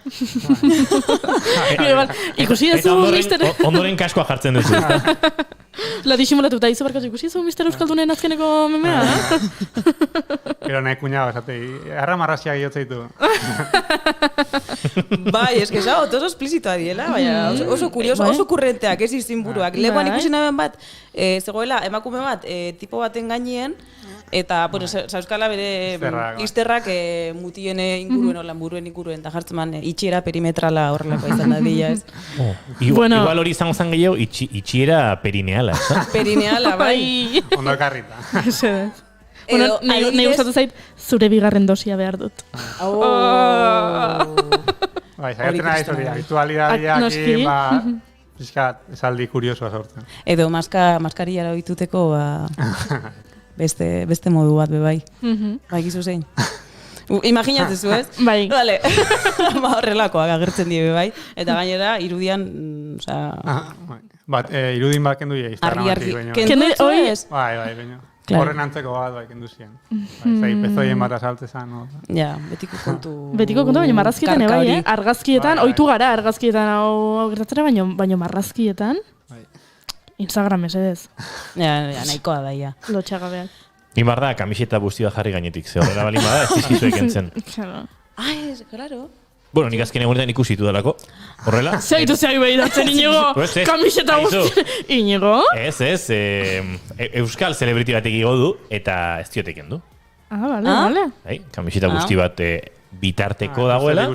Ikusi dezu, Mister... Ondoren kaskoa jartzen duzu. La disimulatuta izu barkatu, ikusi dezu, Mister Euskaldunen azkeneko memea, Pero nahi kuñago, esate, arra marrazia giotzeitu. Bai, eske oso esplizitoa diela, baina oso kurioso, oso kurrenteak, ez izin buruak. Leguan ikusi naben bat, zegoela emakume bat, tipo baten gainien, eta, bueno, Euskala bere izterrak mutien inguruen, olan buruen inguruen, eta jartzen itxiera perimetrala horrelako izan da dira, ez? Igual hori izango zan gehiago, itxiera perineala, ez? Perineala, bai. Ondo ekarrita. Bueno, nahi gustatu zait, zure bigarren dosia behar dut. Bai, zaiatzen nahi hori, aktualidadiak, pizkat, esaldi kuriosoa sortzen. Edo maskariara oituteko, beste modu bat bebai. Bai, gizu zein. Imaginatzen zu, ez? Bai. Vale. Horrelakoak agertzen die bebai. Eta gainera, irudian, irudin bat kendu Instagramatik, baina. Kendu ez? Bai, baina. Horren antzeko bat, bai, kendu ziren. Pezoien bat asaltzezan. Ja, betiko kontu... Betiko kontu, baina marrazkietan ebai, argazkietan, oitu gara argazkietan hau gertatzera, baina marrazkietan... Instagram esedez. Ja, nahikoa da, ja. Lotxagabeak. Imar da, kamiseta buztia jarri gainetik, ze horrela balin bada, ez izkizu ekentzen. Claro. Bueno, nik azken egunetan ikusitu dalako. Horrela? Zaitu zai behidatzen, Inigo! Kamiseta guztia! Inigo? Ez, euskal celebrity batek igo du, eta ez dioteken du. Bale. Kamiseta guzti bat bitarteko dagoela.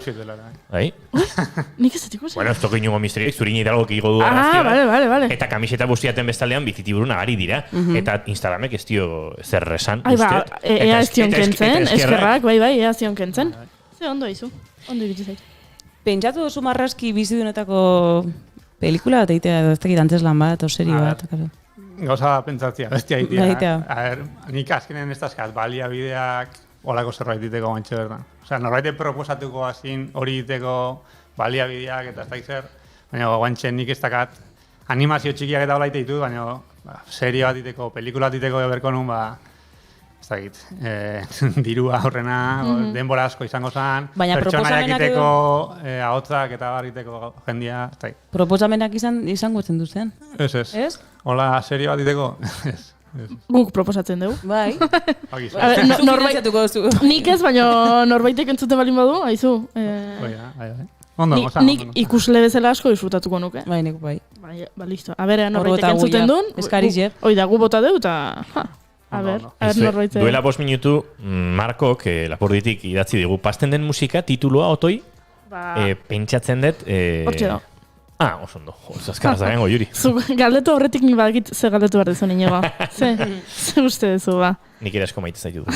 Nik ez ikusi. Bueno, ez toki inungo misterioik, zurini dalgok igo du Bale. Eta kamiseta guztiaten bestaldean bizitiburu nagari dira. Eta Instagramek ez dio zer resan. Ea ez dion kentzen, eskerrak, bai, ea ez dion kentzen. Ze ondo izu. Ondo iritsi zait. Pentsatu duzu marrazki bizidunetako pelikula bat egitea, edo ez tekit antzeslan bat, o serio bat. Gauza pentsatzia, bestia egitea. Nik azkenen ez dazkat, baliabideak olako zerbait diteko gantxe berdan. Osea, norbaite proposatuko azin hori diteko baliabideak eta ez daik zer, baina guantxe nik ez dakat animazio txikiak eta hola ditu, baina serie bat diteko, pelikula bat diteko berko nun, dirua aurrena, denbora asko izango zen, pertsona jakiteko ahotzak eta barriteko jendia, ez dakit. Proposamenak izango zen duzen? Ez. Hola, serio bat diteko? Ez. Guk proposatzen dugu. Bai. Nik ez, baina norbaitek entzuten balin badu, haizu. Nik ikusle bezala asko disfrutatuko nuke. Bai, nik bai. Ba, listo. A ber, norbaitek entzuten duen. Eskariz, Hoi da, gu bota deu, eta... A ber, norbaitek. Duela 5 minutu, Markok, Lapurditik idatzi digu, pasten den musika, tituloa, otoi, pentsatzen dut... Hortxe da. Oso ondo. Zaskara zagengo, Juri. Galdetu horretik ni badakit ze galdetu behar dezu niñego. Ze uste dezu, ba. Nik ere asko maite zaitu du.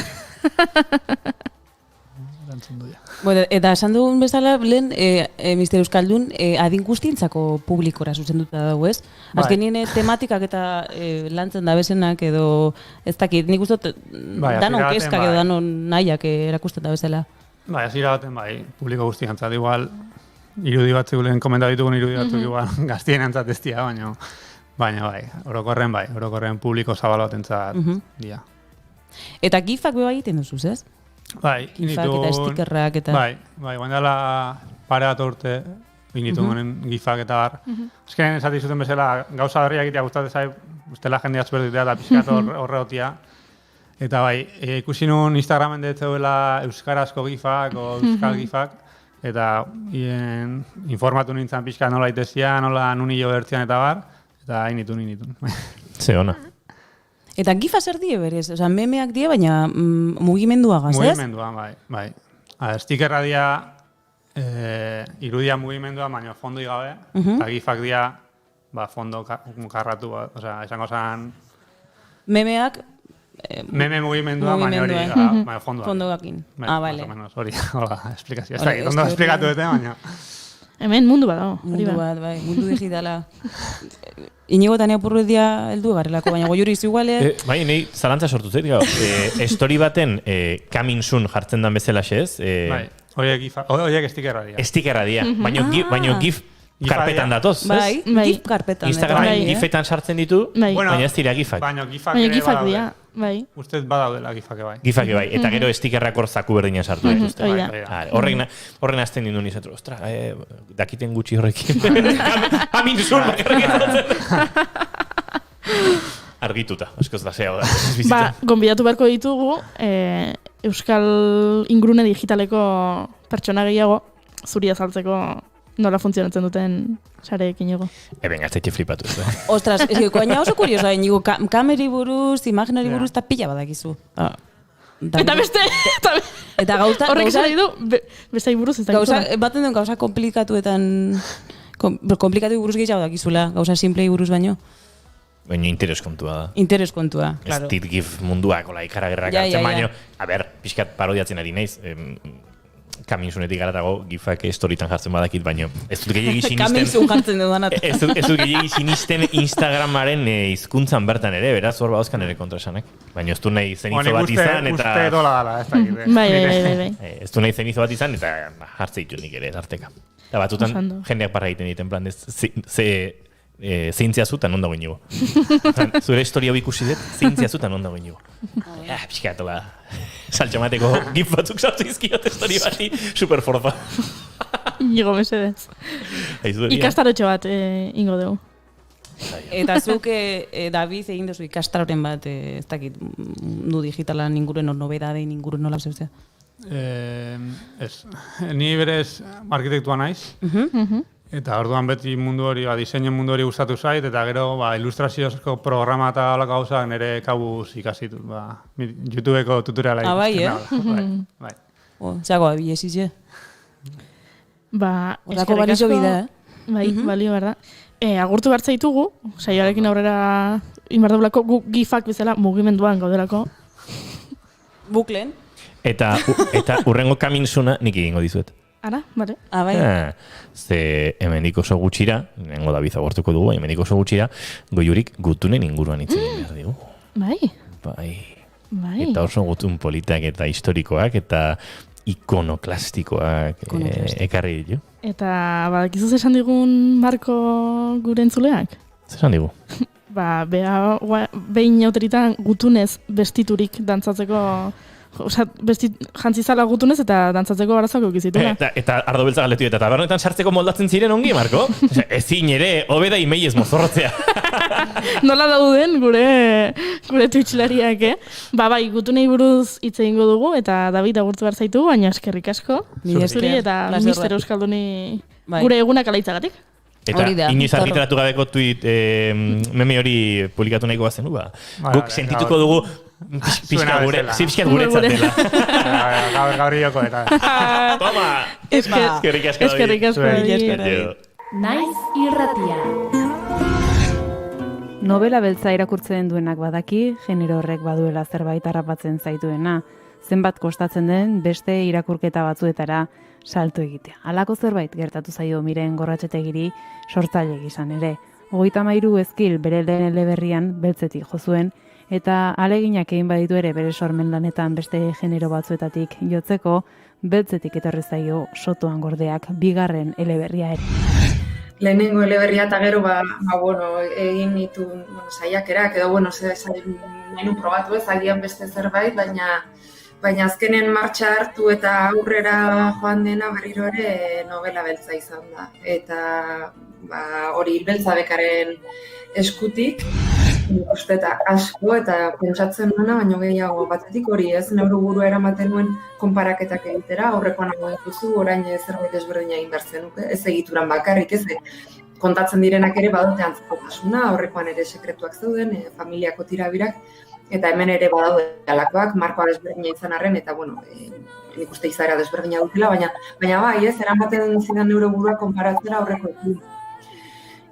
Eta esan dugun bezala, lehen, Mister Euskaldun, adin guztientzako publikora zuzenduta dago, ez? Azkenien tematikak eta lantzen dabezenak edo, ez dakit, nik uste danon kezkak edo danon nahiak erakusten dabezela. Bai, azira baten, publiko guztientzat, igual, irudi batzuk lehen komenta ditugun irudi batzuk igual gaztien antzat ez dira, baina orokorren publiko zabal batentzat dira. Eta gifak beba egiten duzuz, ez? Bai, gifak eta stikerrak eta... Bai, guandala pare bat urte initu gonen gifak eta bar. Azkenean esati zuten bezala gauza berriak egitea gustatzen zai, ustela jendea zberditea eta pixkat horregotia. Eta bai, ikusi nun Instagramen detzeuela euskarazko gifak o euskal gifak, eta informatu nintzen pixka nola itezia, nola nunillo bertzian eta bar, eta hainitun. Ze ona. Eta gifa zer die berez? Osa, memeak die, baina mugimendua gaz, ez? Mugimendua, bai. Stikerra dia irudia mugimendua, baina fondoi gabe, eta gifak dia fondo karratu, osa, esango zan... Memeak... Meme mugimendua, baina hori, fondoakin. Bale. Hori, hola, esplikazioa. Ez da, ondo esplikatu dute, baina... Hemen mundu bat dago. Mundu bat, bai, mundu digitala. Inigo eta neapurru dia heldu garrelako, baina goiuriz iguale... Bai, nahi zalantza sortu zait, gau. Story baten coming soon jartzen dan bezala xez. Bai, horiek stikerra dia. Stikerra dia, baina gif karpetan datoz, ez? Bai, gif karpetan. Instagramen gifetan sartzen ditu, baina ez dira gifak. Baina gifak dira, bai. Ustez badaudela gifake bai. Gifake bai, eta gero stikerrak hor zaku berdina sartu dituzte. Horren azten dindu nizatu, ostra, dakiten gutxi horrekin. Amin zuen argituta, askoz da zea da. Ba, gonbidatu beharko ditugu, Euskal ingurune digitaleko pertsona gehiago, zuri azaltzeko nola funtzionatzen duten sareekin ego. Eben, gaztetxe flipatu. Ostras, ez que koaina oso kuriosa, inigo, kameri buruz, imaginari buruz, eta pila badakizu. Eta beste, eta gauza... Horrek esan nahi du, beste buruz ez dakizu. Baten duen gauza komplikatuetan, komplikatu buruz gehiago dakizula, gauza simplei buruz baino. Baina interes kontua da. Interes kontua, claro. Stit gif munduak, ola, ikaragerrak hartzen baino. A ber, pixkat parodiatzen ari naiz. Kaminzunetik garatago gifak storitan jartzen badakit, baino ez dut gehiagi sinisten... Kaminzun jartzen dudanat. Ez dut gehiagi sinisten Instagramaren hizkuntzan bertan ere, beraz hor bauzkan ere kontrasanak. Baina ez du nahi zenizo bat izan eta... Uste dola dala, ez da. Bai. Ez du nahi zenizo bat izan eta jartze ditu nik ere tarteka. Eta batutan jendeak parra egiten diten plan, zeintzia zutan onda goinigo. Zure historia ikusi dut, zeintzia zutan onda goinigo. Pixkatola, saltxamateko gif batzuk sartu izkiot histori bati, super forza. Inigo mesedez. Ikastarotxo bat ingo dugu. Eta zuk, David, egin duzu ikastaroren bat, ez dakit, nu digitalan inguruen nobedadein inguruen nola zeuzea? Ez, ni berez arkitektua naiz. Eta orduan beti mundu hori, diseinu mundu hori gustatu zait, eta gero ilustraziozko programa eta holako gauzak nire kabuz ikasitut. YouTubeko tutoriala ikusten. Bai, zagoa bilesize. Horako balizo bida, Bai, balio behar da. Agurtu behar zaitugu, saioarekin aurrera inbardabulako, gu gifak bezala mugimenduan gaudelako. Buklen. Eta urrengo kaminzuna nik egingo dizuet. Ara, bale. Bai. Ze hemendik oso gutxira, nengo David agortuko dugu, hemendik oso gutxira, goiurik gutunen inguruan itzen behar digu. Bai. Eta oso gutun politak eta historikoak eta ikonoklastikoak ekarri ditu. Eta badakizu esan digun Marko gure entzuleak? Zesan digu? behin jauteritan gutunez bestiturik dantzatzeko, jantzizala gutunez eta dantzatzeko arazoak eukizituela. Eta ardo beltza galetu eta tabernetan sartzeko moldatzen ziren ongi, Marko? Ezin ere, hobeda imei ez mozorrotzea. Nola dauden gure Twitchlariak, Bai, gutunei buruz hitz egingo dugu eta David agurtu behar zaitu, baina eskerrik asko. Zuri eta Mister Euskalduni gure egunak alaitzagatik. Eta inoiz argitaratu gabeko tweet meme hori publikatu nahiko bazen, guk sentituko dugu pixka guretzat dela. Gaur joko eta. Toma! Eskerrik asko. Naiz irratia. Novela beltza irakurtzen duenak badaki, genero horrek baduela zerbait harrapatzen zaituena. Zenbat kostatzen den beste irakurketa batzuetara salto egitea. Halako zerbait gertatu zaio Miren Gorratxetegiri sortzaile gizan ere. 33 ezkil bere lehen eleberrian beltzetik jo zuen, eta aleginak egin baditu ere bere sormen lanetan beste genero batzuetatik jotzeko, beltzetik etorri zaio Sotoan Gordeak bigarren eleberria ere. Lehenengo eleberria eta gero egin nitu saiakerak edo nahi probatu ez, agian beste zerbait, baina azkenen martxa hartu eta aurrera joan dena berriro ere novela beltza izan da. Eta hori beltza bekaren eskutik, uste eta asko eta pentsatzen nuena, baina gehiago batetik hori ez, neure burua eramaten nuen konparaketak egitera, aurrekoan nago dituzu, orain zerbait ezberdina egin behar zenuke, ez egituran bakarrik, ez kontatzen direnak ere badute antzekotasuna, aurrekoan ere sekretuak zeuden, familiako tirabirak, eta hemen ere badaude alakoak, markoa desberdina izan arren, eta nik uste izaera desberdina dutela, baina bai, ez, eramaten zidan neure burua konparatzera aurrekoekin.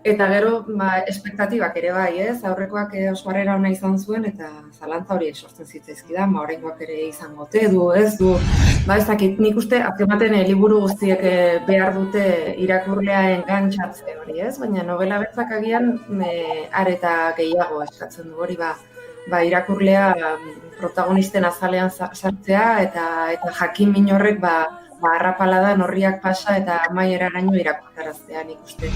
Eta gero, espektatibak ere bai, ez, aurrekoak oso harrera ona izan zuen, eta zalantza horiek sortzen zitzaizkidan, oraingoak ere izango ote du, ez du. Ez dakit, nik uste, azkematen liburu guztiek behar dute irakurlea engantxatze hori, ez? Baina novela beltzak agian areta gehiago eskatzen du hori, irakurlea protagonisten azalean sartzea, eta jakin min horrek, harrapaladan horriak pasa eta amaieraraino irakurtaraztea nik uste.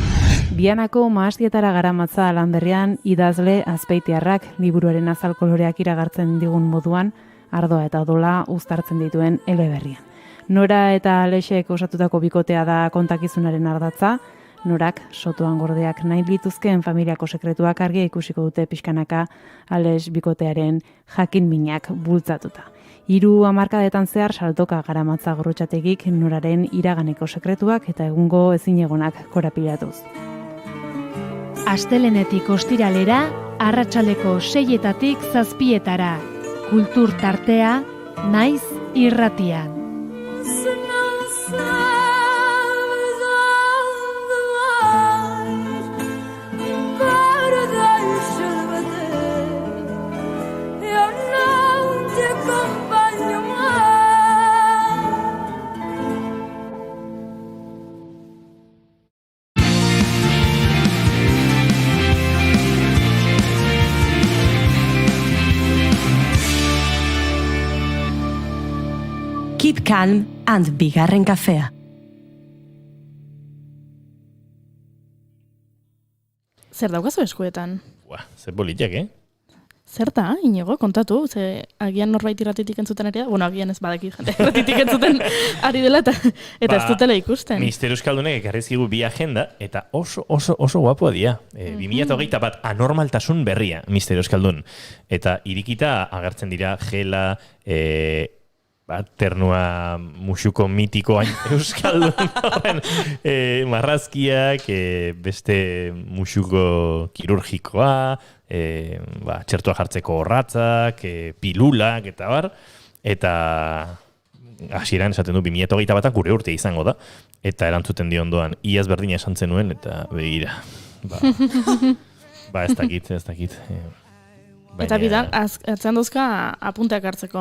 Bianako mahastietara garamatza lan berrian idazle Azpeitiarrak liburuaren azal koloreak iragartzen digun moduan ardoa eta odola uztartzen dituen eleberrian. Nora eta Alexek osatutako bikotea da kontakizunaren ardatza, Norak Sotoan Gordeak nahi lituzkeen familiako sekretuak argia ikusiko dute pixkanaka Alex bikotearen jakin minak bultzatuta. 3 hamarkadetan zehar saltoka garamatza Gorrotxategik Noraren iraganeko sekretuak eta egungo ezinegonak korapilatuz. Astelenetik ostiralera, arratsaldeko 6-etatik 7-etara. Kultur tartea, Naiz irratian. Keep calm and bigarren kafea. Zer daukazu eskuetan? Zer politak, Zerta, Inigo, kontatu, agian norbait irratitik entzuten ere, agian ez badaki irratitik entzuten ari dela eta ez dutela ikusten. Mister Euskaldunek ekarrizkigu bi agenda eta oso guapoa dira. 2021 anormaltasun berria, Mister Euskaldun. Eta irikita agertzen dira gela, ternua musuko mitiko euskaldun marrazkiak, beste musuko kirurgikoa, txertua jartzeko horratzak, pilulak eta bar, eta hasieran esaten du 2021 gure urte izango da, eta erantzuten dio ondoan iaz berdina esan zenuen, eta begira. Ez dakit. Eta bidan, atzean dozka apunteak hartzeko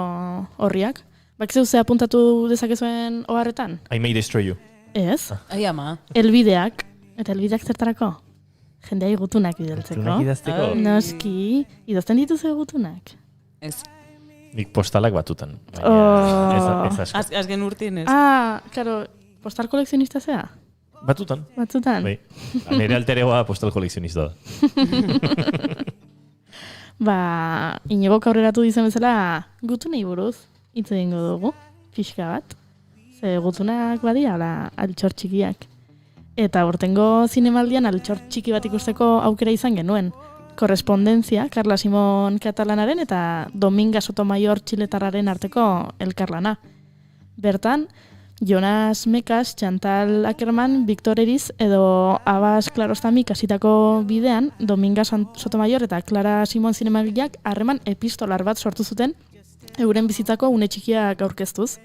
horriak. Bakizu ze apuntatu dezakezuen oharretan? I may destroy you. Ez. Ai ama. Elbideak. Eta elbideak zertarako? Jendea gutunak bidaltzeko. Gutunak idazteko. Noski. Idazten dituzu gutunak? Ez. Nik postalak batutan. Ez asko. Azken urtien ez. Karo, postal kolekzionista zea? Batutan. Batzutan. Nire alteregoa postal kolekzionista da. Inigok aurreratu dizen bezala gutunei buruz hitz egingo dugu, pixka bat. Ze gutunak badia, altxor txikiak. Eta aurtengo zinemaldian altxor txiki bat ikusteko aukera izan genuen. Korrespondentzia, Carla Simón katalanaren eta Dominga Sotomayor txiletarraren arteko elkarlana. Bertan, Jonas Mekas, Chantal Ackerman, Victor Eriz edo Abbas Kiarostami kasitako bidean Dominga Sotomayor eta Clara Simón zinemagileak harreman epistolar bat sortu zuten euren bizitzako une txikiak aurkeztuz.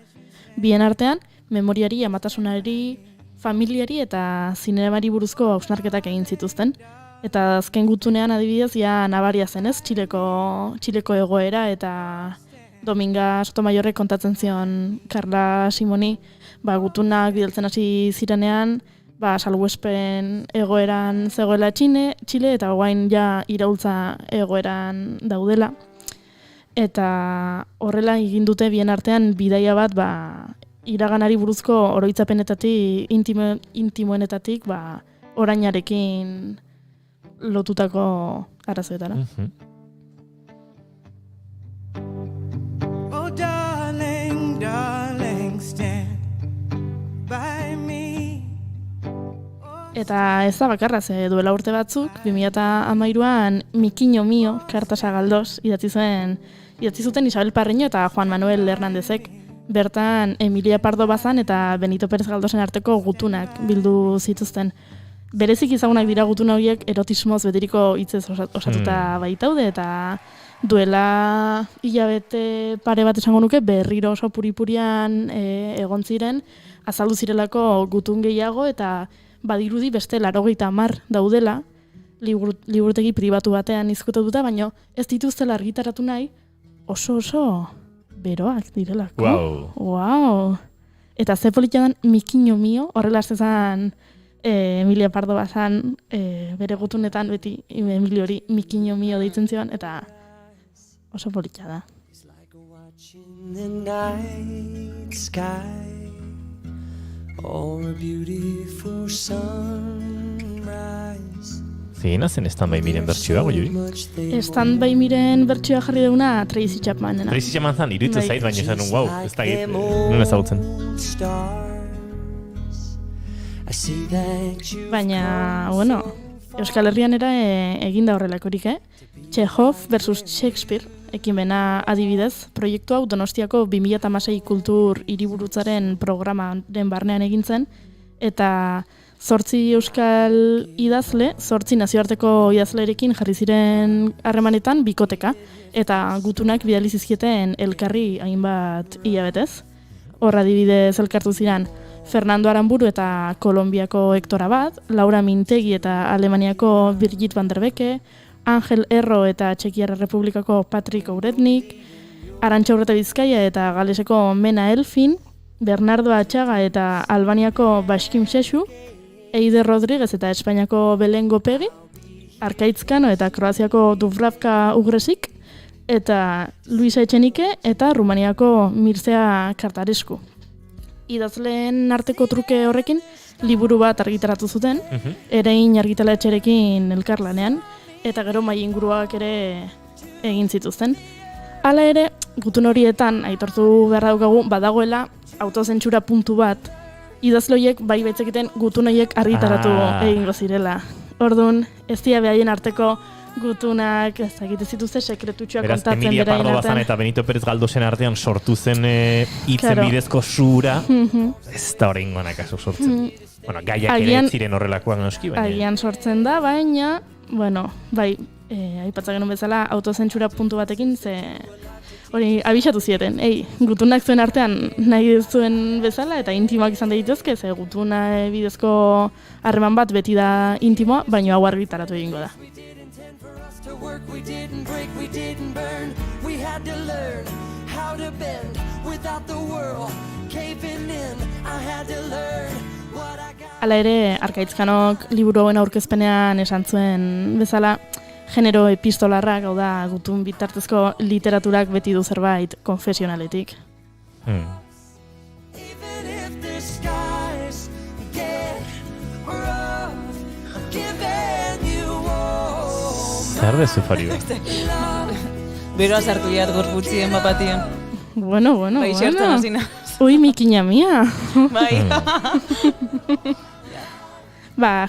Bien artean, memoriari, amatasunari, familiari eta zinemari buruzko hausnarketak egin zituzten. Eta azken gutunean adibidez, ja nabaria zenez, Txileko egoera eta Dominga Sotomayorrek kontatzen zion Carla Simoni, gutunak bidaltzen hasi zirenean, salbuespen egoeran zegoela Txile eta guain ja iraultza egoeran daudela. Eta horrela egin dute bien artean bidaia bat iraganari buruzko oroitzapenetatik, intimoenetatik orainarekin lotutako arazoetara. Oh darling, darling, stand by me. Eta ez da bakarra, ze duela urte batzuk, 2013an Mikiño Mio, Kartasa Galdos, idatzi zuten Isabel Parreño eta Juan Manuel Hernándezek. Bertan Emilia Pardo Bazan eta Benito Pérez Galdosen arteko gutunak bildu zituzten. Berezik ezagunak dira gutun horiek erotismoz beteriko hitzez osatuta baitaude eta duela hilabete pare bat esango nuke berriro oso puripurian egon ziren, azaldu zirelako gutun gehiago eta badirudi beste 80 daudela liburutegi pribatu batean izkutatuta, baina ez dituztela argitaratu nahi oso beroak direlako. Wow. Eta ze politia dan Mikiño Mio, horrela zezan Emilia Pardo Bazan bere gutunetan beti Emilio hori Mikiño Mio deitzen zion eta oso politia da. The night sky or a beautiful sunrise. Zeina zen Stand By Miren bertsioa, Goiuri? Stand By Miren bertsioa jarri deuna Tracy Chapmanena. Tracy Chapman zan, iruditzen zait, baina esan wow, ez da git, non ezagutzen. Baina, Euskal Herrian eginda horrelakorik, Chekhov versus Shakespeare, ekimena adibidez, proiektu hau Donostiako 2016 kultur hiriburutzaren programaren barnean egin zen, eta 8 euskal idazle, 8 nazioarteko idazlerekin jarri ziren harremanetan bikoteka, eta gutunak bidali zizkieten elkarri hainbat hilabetez. Hor adibidez elkartu ziren Fernando Aramburu eta Kolonbiako Hector Abad, Laura Mintegi eta Alemaniako Birgit van der Beke, Angel Erro eta Txekiar Republikako Patrick Ouretnik, Arantxa Urreta Bizkaia eta Galeseko Mena Elfin, Bernardo Atxaga eta Albaniako Baskim Xexu, Eider Rodríguez eta Espainiako Belen Gopegi, Arkaitzkano eta Kroaziako Dubravka Ugresik, eta Luisa Etxenike eta Rumaniako Mircea Kartaresku. Idazleen arteko truke horrekin liburu bat argitaratu zuten, Erein argitaletxerekin elkarlanean, eta gero mai inguruak ere egin zituzten. Hala ere, gutun horietan aitortu behar daukagu badagoela autozentsura puntu bat, idazle horiek bai baitzekiten gutun horiek argitaratu egingo zirela. Orduan, ez dira behaien arteko gutunak ezagite zituzte sekretutxoak kontatzen beraien artean. Emilia Pardo Bazan eta Benito Pérez Galdosen artean sortu zen hitzen bidezko zura, ez da horrengoan akaso sortzen. Gaiak ere ziren horrelakoak noski, baina. Agian sortzen da, baina, bai, aipatza genuen bezala autozentsura puntu batekin, ze hori abisatu zieten, gutunak zuen artean nahi zuen bezala eta intimoak izan daitezke, ze gutuna bidezko harreman bat beti da intimoa, baina hau argitaratu egingo da. We didn't break, we didn't burn. We had to learn how to bend without the world caving in. I had to learn what I got. Hala ere, Arkaitzkanok liburu hauen aurkezpenean esan zuen bezala, genero epistolarrak, hau da, gutun bitartezko literaturak beti du zerbait konfesionaletik. Even if the skies get rough, I'm giving you all. Zer dezu fari Beroa sartu diat gorputzien bapatien. Bueno. Bai, xertan hasina. Ui, mikina mia. Bai.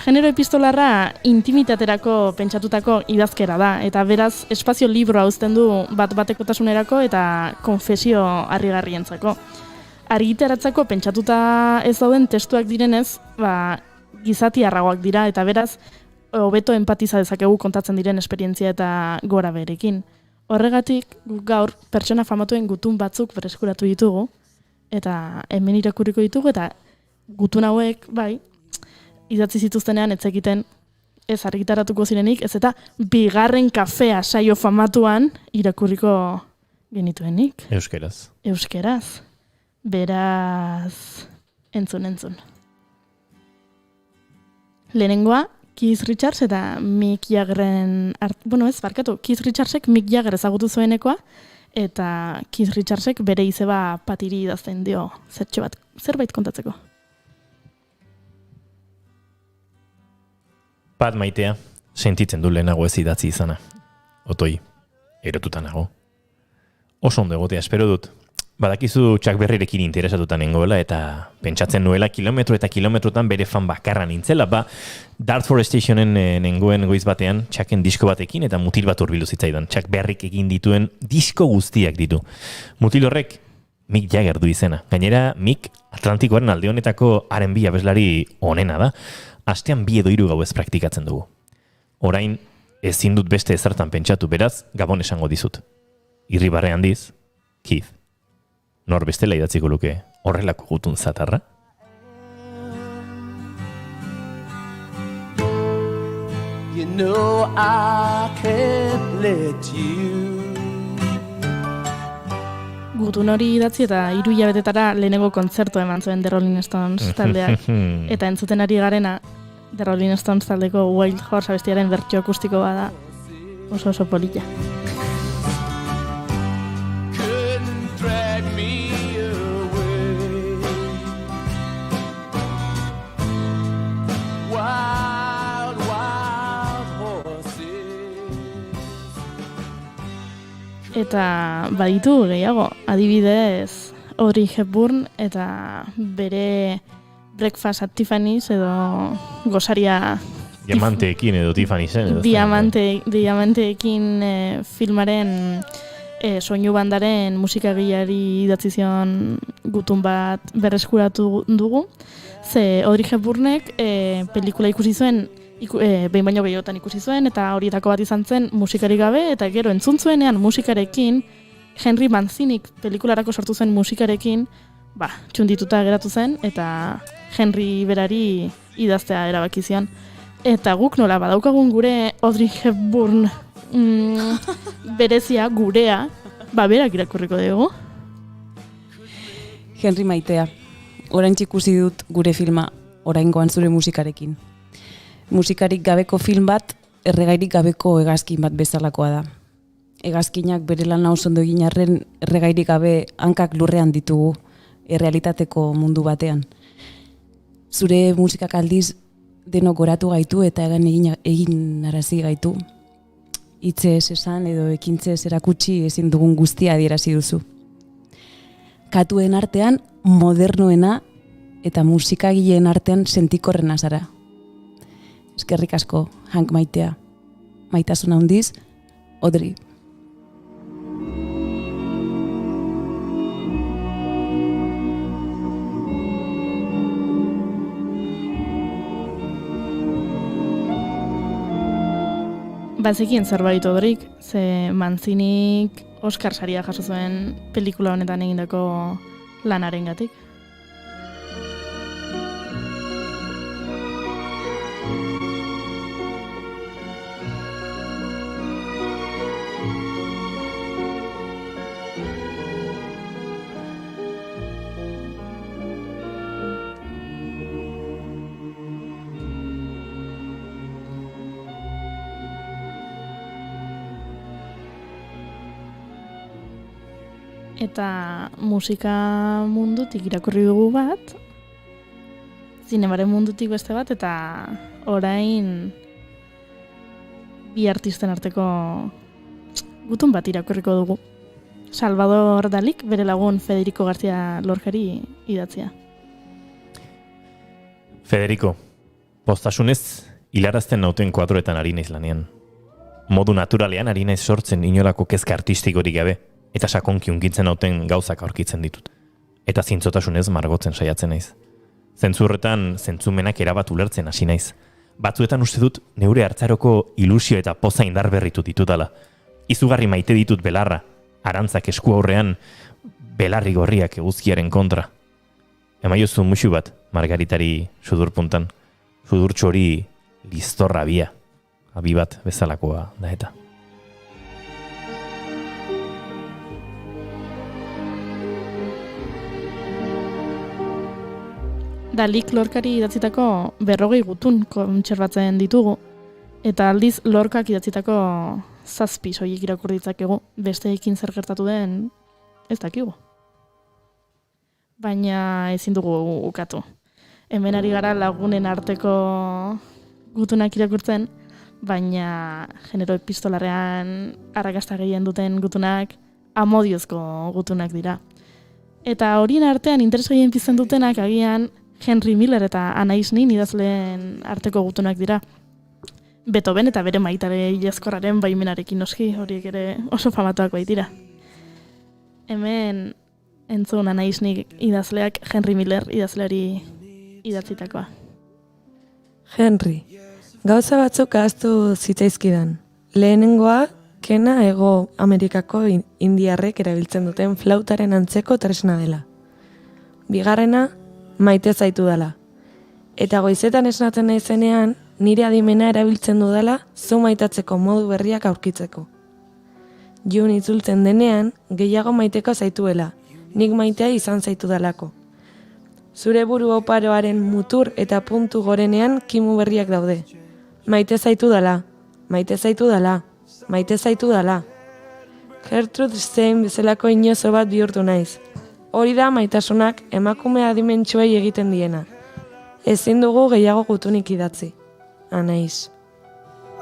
Genero epistolarra intimitaterako pentsatutako idazkera da, eta beraz espazio libroa uzten du bat-batekotasunerako eta konfesio harrigarrientzako. Argitaratzako pentsatuta ez dauden testuak direnez, gizatiarragoak dira, eta beraz hobeto empatiza dezakegu kontatzen diren esperientzia eta gora berekin. Horregatik, gaur pertsona famatuen gutun batzuk berreskuratu ditugu, eta hemen irakurriko ditugu, eta gutun hauek, idatzi zituztenean etzekiten ez argitaratuko zirenik, ez eta bigarren kafea saio famatuan irakurriko genituenik. Euskeraz. Beraz, entzun. Lehenengoa, Keith Richards eta Mick Jaggeren, Keith Richardsek Mick Jagger ezagutu zuenekoa, eta Keith Richardsek bere izeba patiri idazten dio zerbait kontatzeko. Pat maitea, sentitzen du lehenago ez idatzi izana. Otoi, erotuta nago. Oso ondo egotea, espero dut. Badakizu Chuck Berryrekin interesatuta nengoela eta pentsatzen nuela kilometro eta kilometrotan bere fan bakarra nintzela. Dark Forestationen nengoen goiz batean, Chucken disko batekin eta mutil bat hurbildu zitzaidan. Chuck Berryk egin dituen disko guztiak ditu. Mutil horrek Mick Jagger du izena. Gainera, Mick Atlantikoaren alde honetako R&B abeslari onena da. Astean 2 edo 3 gauez praktikatzen dugu. Orain, ezin dut beste ezertan pentsatu, beraz, Gabon esango dizut. Irribarre handiz, Keith. Nor bestela idatziko luke horrelako gutun zatarra? You know I can't let you. Gutun hori idatzi eta 3 hilabetetara lehenengo kontzertu eman zuen The Rolling Stones taldeak. Eta entzuten ari garena The Rolling Stones taldeko Wild Horse abestiaren bertsio akustiko bada oso polita. Eta baditu gehiago, adibidez Audrey Hepburn eta bere Breakfast at Tiffany's edo gosaria Diamanteekin edo Tiffany'sen. Diamanteekin filmaren soinu bandaren musikagileari idatzi zion gutun bat berreskuratu dugu. Ze Audrey Hepburnek pelikula ikusi zuen, behin baino gehiotan ikusi zuen, eta horietako bat izan zen musikari gabe, eta gero entzun zuenean musikarekin, Henry Mancinik pelikularako sortu zen musikarekin, txundituta geratu zen, eta Henry berari idaztea erabaki zion. Eta guk nola badaukagun gure Audrey Hepburn berezia, gurea, berak irakurriko dugu. Henry maitea, orain ikusi dut gure filma, oraingoan zure musikarekin. Musikarik gabeko film bat, erregairik gabeko hegazkin bat bezalakoa da. Hegazkinak bere lan oso ondo egin arren, erregairik gabe hankak lurrean ditugu, errealitateko mundu batean. Zure musikak aldiz denok goratu gaitu eta egin arazi gaitu. Hitzez esan edo ekintzez erakutsi ezin dugun guztia adierazi duzu. Katuen artean modernoena eta musikagileen artean sentikorrena zara. Eskerrik asko, Hank maitea. Maitasuna handiz, Audrey. Bazekien zerbait Audreyk, ze Mancinik Oscar saria jaso zuen pelikula honetan egindako lanarengatik. Eta musika mundutik irakurri dugu bat, zinemaren mundutik beste bat, eta orain bi artisten arteko gutun bat irakurriko dugu. Salvador Dalik bere lagun Federico García Lorcari idatzia. Federico, postasunez hilarazten nauten kuadroetan ari naiz lanean. Modu naturalean ari naiz sortzen inolako kezka artistikorik gabe, eta sakonki unkitzen nauten gauzak aurkitzen ditut. Eta zintzotasunez margotzen saiatzen naiz. Zentzurretan zentzumenak erabat ulertzen hasi naiz. Batzuetan uste dut neure hartzaroko ilusio eta poza indar berritu ditudala. Izugarri maite ditut belarra, arantzak esku aurrean belarri gorriak eguzkiaren kontra. Emaiozu musu bat Margaritari sudurpuntan. Sudurtxo hori listorra abia. Abi bat bezalakoa da eta. Dalik Lorcari idatzitako 40 gutun kontserbatzen ditugu, eta aldiz Lorcak idatzitako 7 soilik irakur ditzakegu, besteekin zer gertatu den ez dakigu. Baina ezin dugu ukatu. Hemen ari gara lagunen arteko gutunak irakurtzen, baina genero epistolarrean arrakasta gehien duten gutunak amodiozko gutunak dira. Eta horien artean interes gehien pizten dutenak agian Henry Miller eta Anais Nin idazleen arteko gutunak dira. Beethoven eta bere maitare ilezkorraren baimenarekin noski, horiek ere oso famatuak baitira. Hemen entzun Anais Nin idazleak Henry Miller idazleari idatzitakoa. Henry, gauza batzuk ahaztu zitzaizkidan. Lehenengoa, kena Hego Amerikako indiarrek erabiltzen duten flautaren antzeko tresna dela. Bigarrena, maite zaitu dela. Eta goizetan esnatzen naizenean, nire adimena erabiltzen dudala zu maitatzeko modu berriak aurkitzeko. Jun itzultzen denean, gehiago maiteko zaituela, nik maitea izan zaitu dalako. Zure buru oparoaren mutur eta puntu gorenean kimu berriak daude. Maite zaitu dala, maite zaitu dala, maite zaitu dala. Gertrude Stein bezalako inozo bat bihurtu naiz. Hori da maitasunak emakume adimentsuei egiten diena. Ezin dugu gehiago gutunik idatzi. Anais.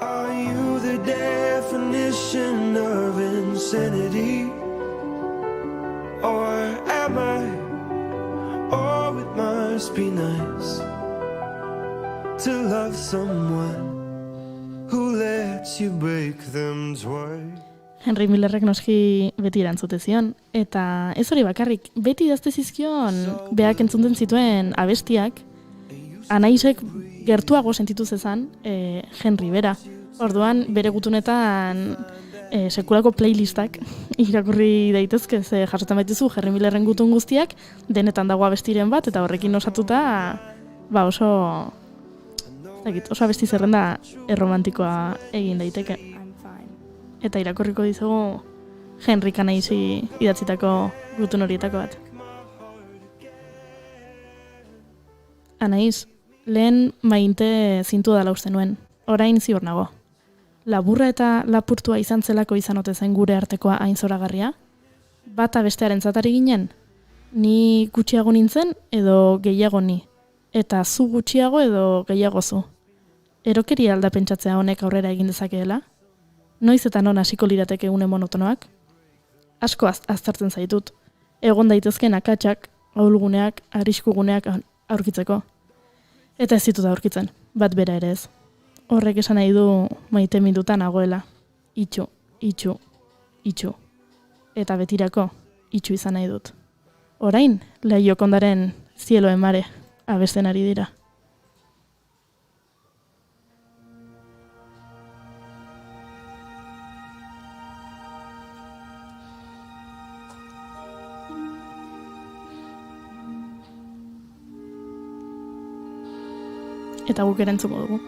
Are you the definition of insanity? Or am I? Oh, it must be nice to love someone who lets you break them twice. Henry Millerrek noski beti erantzute zion, eta ez hori bakarrik, beti idazte zizkion beak entzuten zituen abestiak, Anaisek gertuago sentitu zezan Henry bera. Orduan bere gutunetan sekulako playlistak irakurri daitezke, ze jasotan baituzu Henry Millerren gutun guztiak, denetan dago abestiren bat, eta horrekin osatuta oso abesti zerrenda erromantikoa egin daiteke. Eta irakurriko dizugu Henry Anaisi idatzitako gutun horietako bat. Anais, lehen mainte zintu dala uste nuen, orain ziur nago. Laburra eta lapurtua izan zelako izan ote zen gure artekoa hain zoragarria? Bata bestearen zatari ginen? Ni gutxiago nintzen edo gehiago ni? Eta zu gutxiago edo gehiago zu? Erokeria alda pentsatzea honek aurrera egin dezakeela? Noiz eta non hasiko lirateke une monotonoak? Asko aztertzen zaitut. Egon daitezken akatsak, ahulguneak, arriskuguneak aurkitzeko. Eta ez ditut aurkitzen, bat bera ere ez. Horrek esan nahi du maite mindutan nagoela. Itxu, itxu, itxu. Eta betirako, itxu izan nahi dut. Orain, Laiokondaren Cielo en Mare abesten ari dira. Eta guk erantzuko dugu.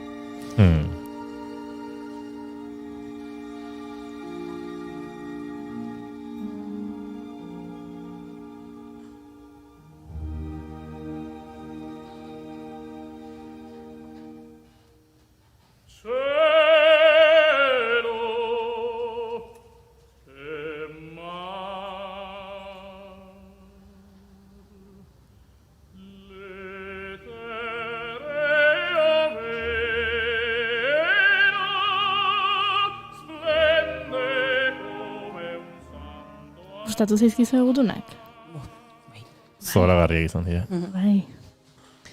Gustatu zaizkizu gutunak? Zoragarriak izan dira. Bai.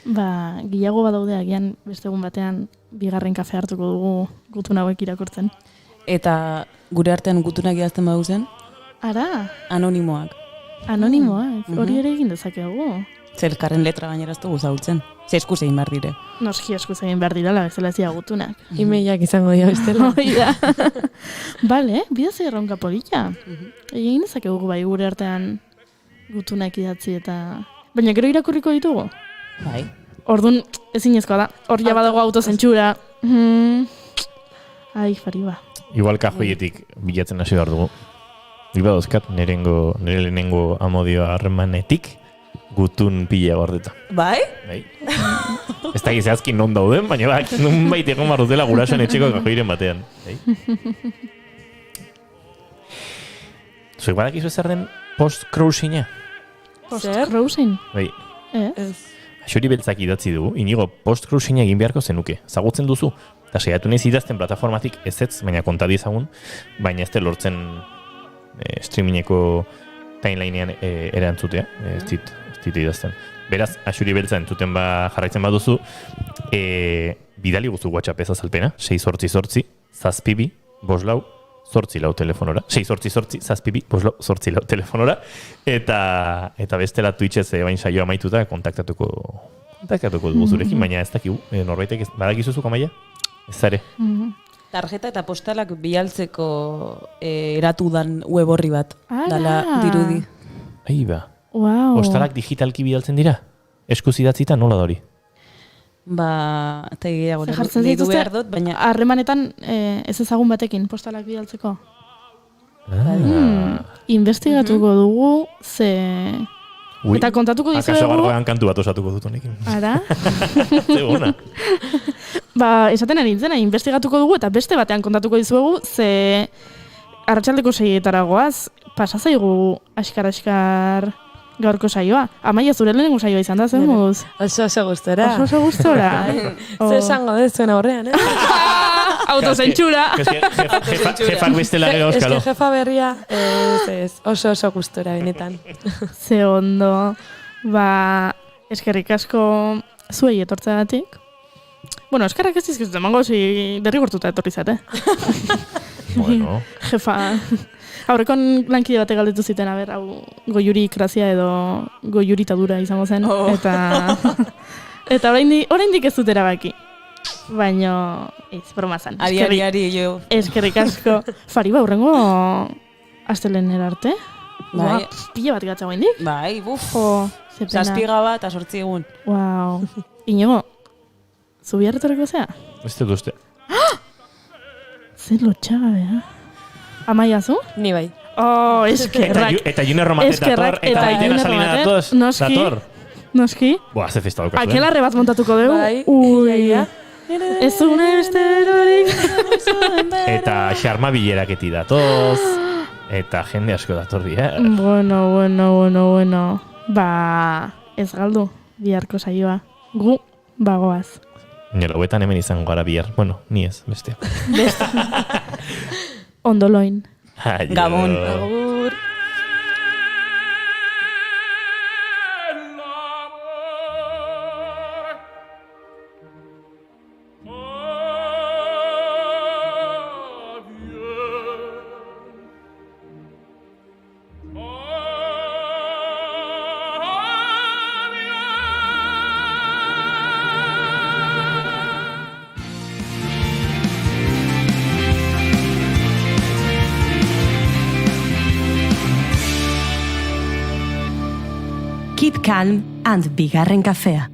Ba, gehiago badaude agian beste egun batean bigarren kafe hartuko dugu gutun hauek irakurtzen. Eta gure artean gutunak idazten baduzen? Ara? Anonimoak. Anonimoak? Hori ere egin dezakegu. Zelkarren letra gaineraztu guzautzen. Ze eskuz egin behar dire. Noski eskuz egin behar direla, bezala ezia gutunak. Imeiak izango dira bestela. Oida. Bale, bidaz erronka polita. Egin dezakegu bai gure artean gutunak idatzi eta... Baina gero irakurriko ditugu? Bai. Orduan, ezinezkoa da. Hor ja badago autozentsura. Ai, Fariba. Igual kajoietik bilatzen hasi behar dugu. Iba dauzkat, nire lehenengo amodioa harremanetik gutun pila gordeta. Bai? Bai. Ez da gizazki non dauden, baina nun baita egon barrutela gurasoen etxeko kajoiren batean. Bai? Zuek badakizu zer den post-cruising-a? Post-cruising? Bai. Ez. Xori beltzak idatzi dugu, inigo post-cruising egin beharko zenuke. Zagutzen duzu? Eta saiatu nahiz idazten plataformatik ezetz, baina konta dizagun, baina ez lortzen streamingeko timelinean erantzutea, ez dit idazten. Beraz, Axuri beltza entzuten jarraitzen baduzu, bidali guzu WhatsApp ez azalpena, 688 zazpibi, 5-4 telefonora, 688 zazpibi, 5-4 telefonora, eta bestela Twitchez bain saioa amaituta kontaktatuko dugu zurekin, baina ez dakigu, norbaitek badakizuzu Amaia? Ez zare. Tarjeta eta postalak bialtzeko eratu dan web horri bat. Dala dirudi. Ai ba. Wow. Postalak digitalki bidaltzen dira? Eskuz idatzita nola da hori? Ba, eta egia gore. Jartzen dituzte, harremanetan ez ezagun batekin postalak bidaltzeko? Investigatuko dugu, ze... Eta kontatuko dizuegu... Akaso gargoan kantu bat osatuko dut honekin. Ara? Ze bona. Ba, esaten ari nintzena, investigatuko dugu eta beste batean kontatuko dizuegu, ze arratsaldeko 6etara goaz, pasazaigu askar gaurko saioa. Amaia, zure lehenengo saioa izan da, zen moduz? Oso gustora. Oso gustora. Zer esango dezuen aurrean, Autozentsura. Jefak bestela gero euskalo. Eske jefa berria, oso gustora benetan. Ze ondo. Ba, eskerrik asko zuei etortzeagatik. Bueno, eskerrak ez dizkizu emango, derrigortuta etorri zate. Bueno. Jefa. Aurrekon lankide bate galdetu ziten, hau goiuri krazia edo goiuritadura izango zen. Eta oraindik ez dut erabaki. Baina, ez, broma zan. Ari, jo. Eskerrik asko. Fariba, hurrengo astelenera arte? Bai. Pila bat gatza guaindik? Bai, buf. Zazpiga bat, 8 egun. Wow. Inigo, zubi harretoreko zea? Ez dut uste. Zer lotxagabea. Amaia zu? Ni bai. Oh, eskerrak. Eta June Romatet dator, eta Aitena Salina dator. Noski. Boa, ze festa daukatu. Akelarre bat montatuko dugu. Bai. Ui. Ez une besterorik. Eta xarma bileraketi datoz. Eta jende asko dator bihar. Bueno. Ba, ez galdu, biharko saioa. Gu, bagoaz. Nero, betan hemen izango gara bihar. Bueno, ni ez, beste. Ondoloin. Gabon. Agur. Keep calm and bigarren kafea.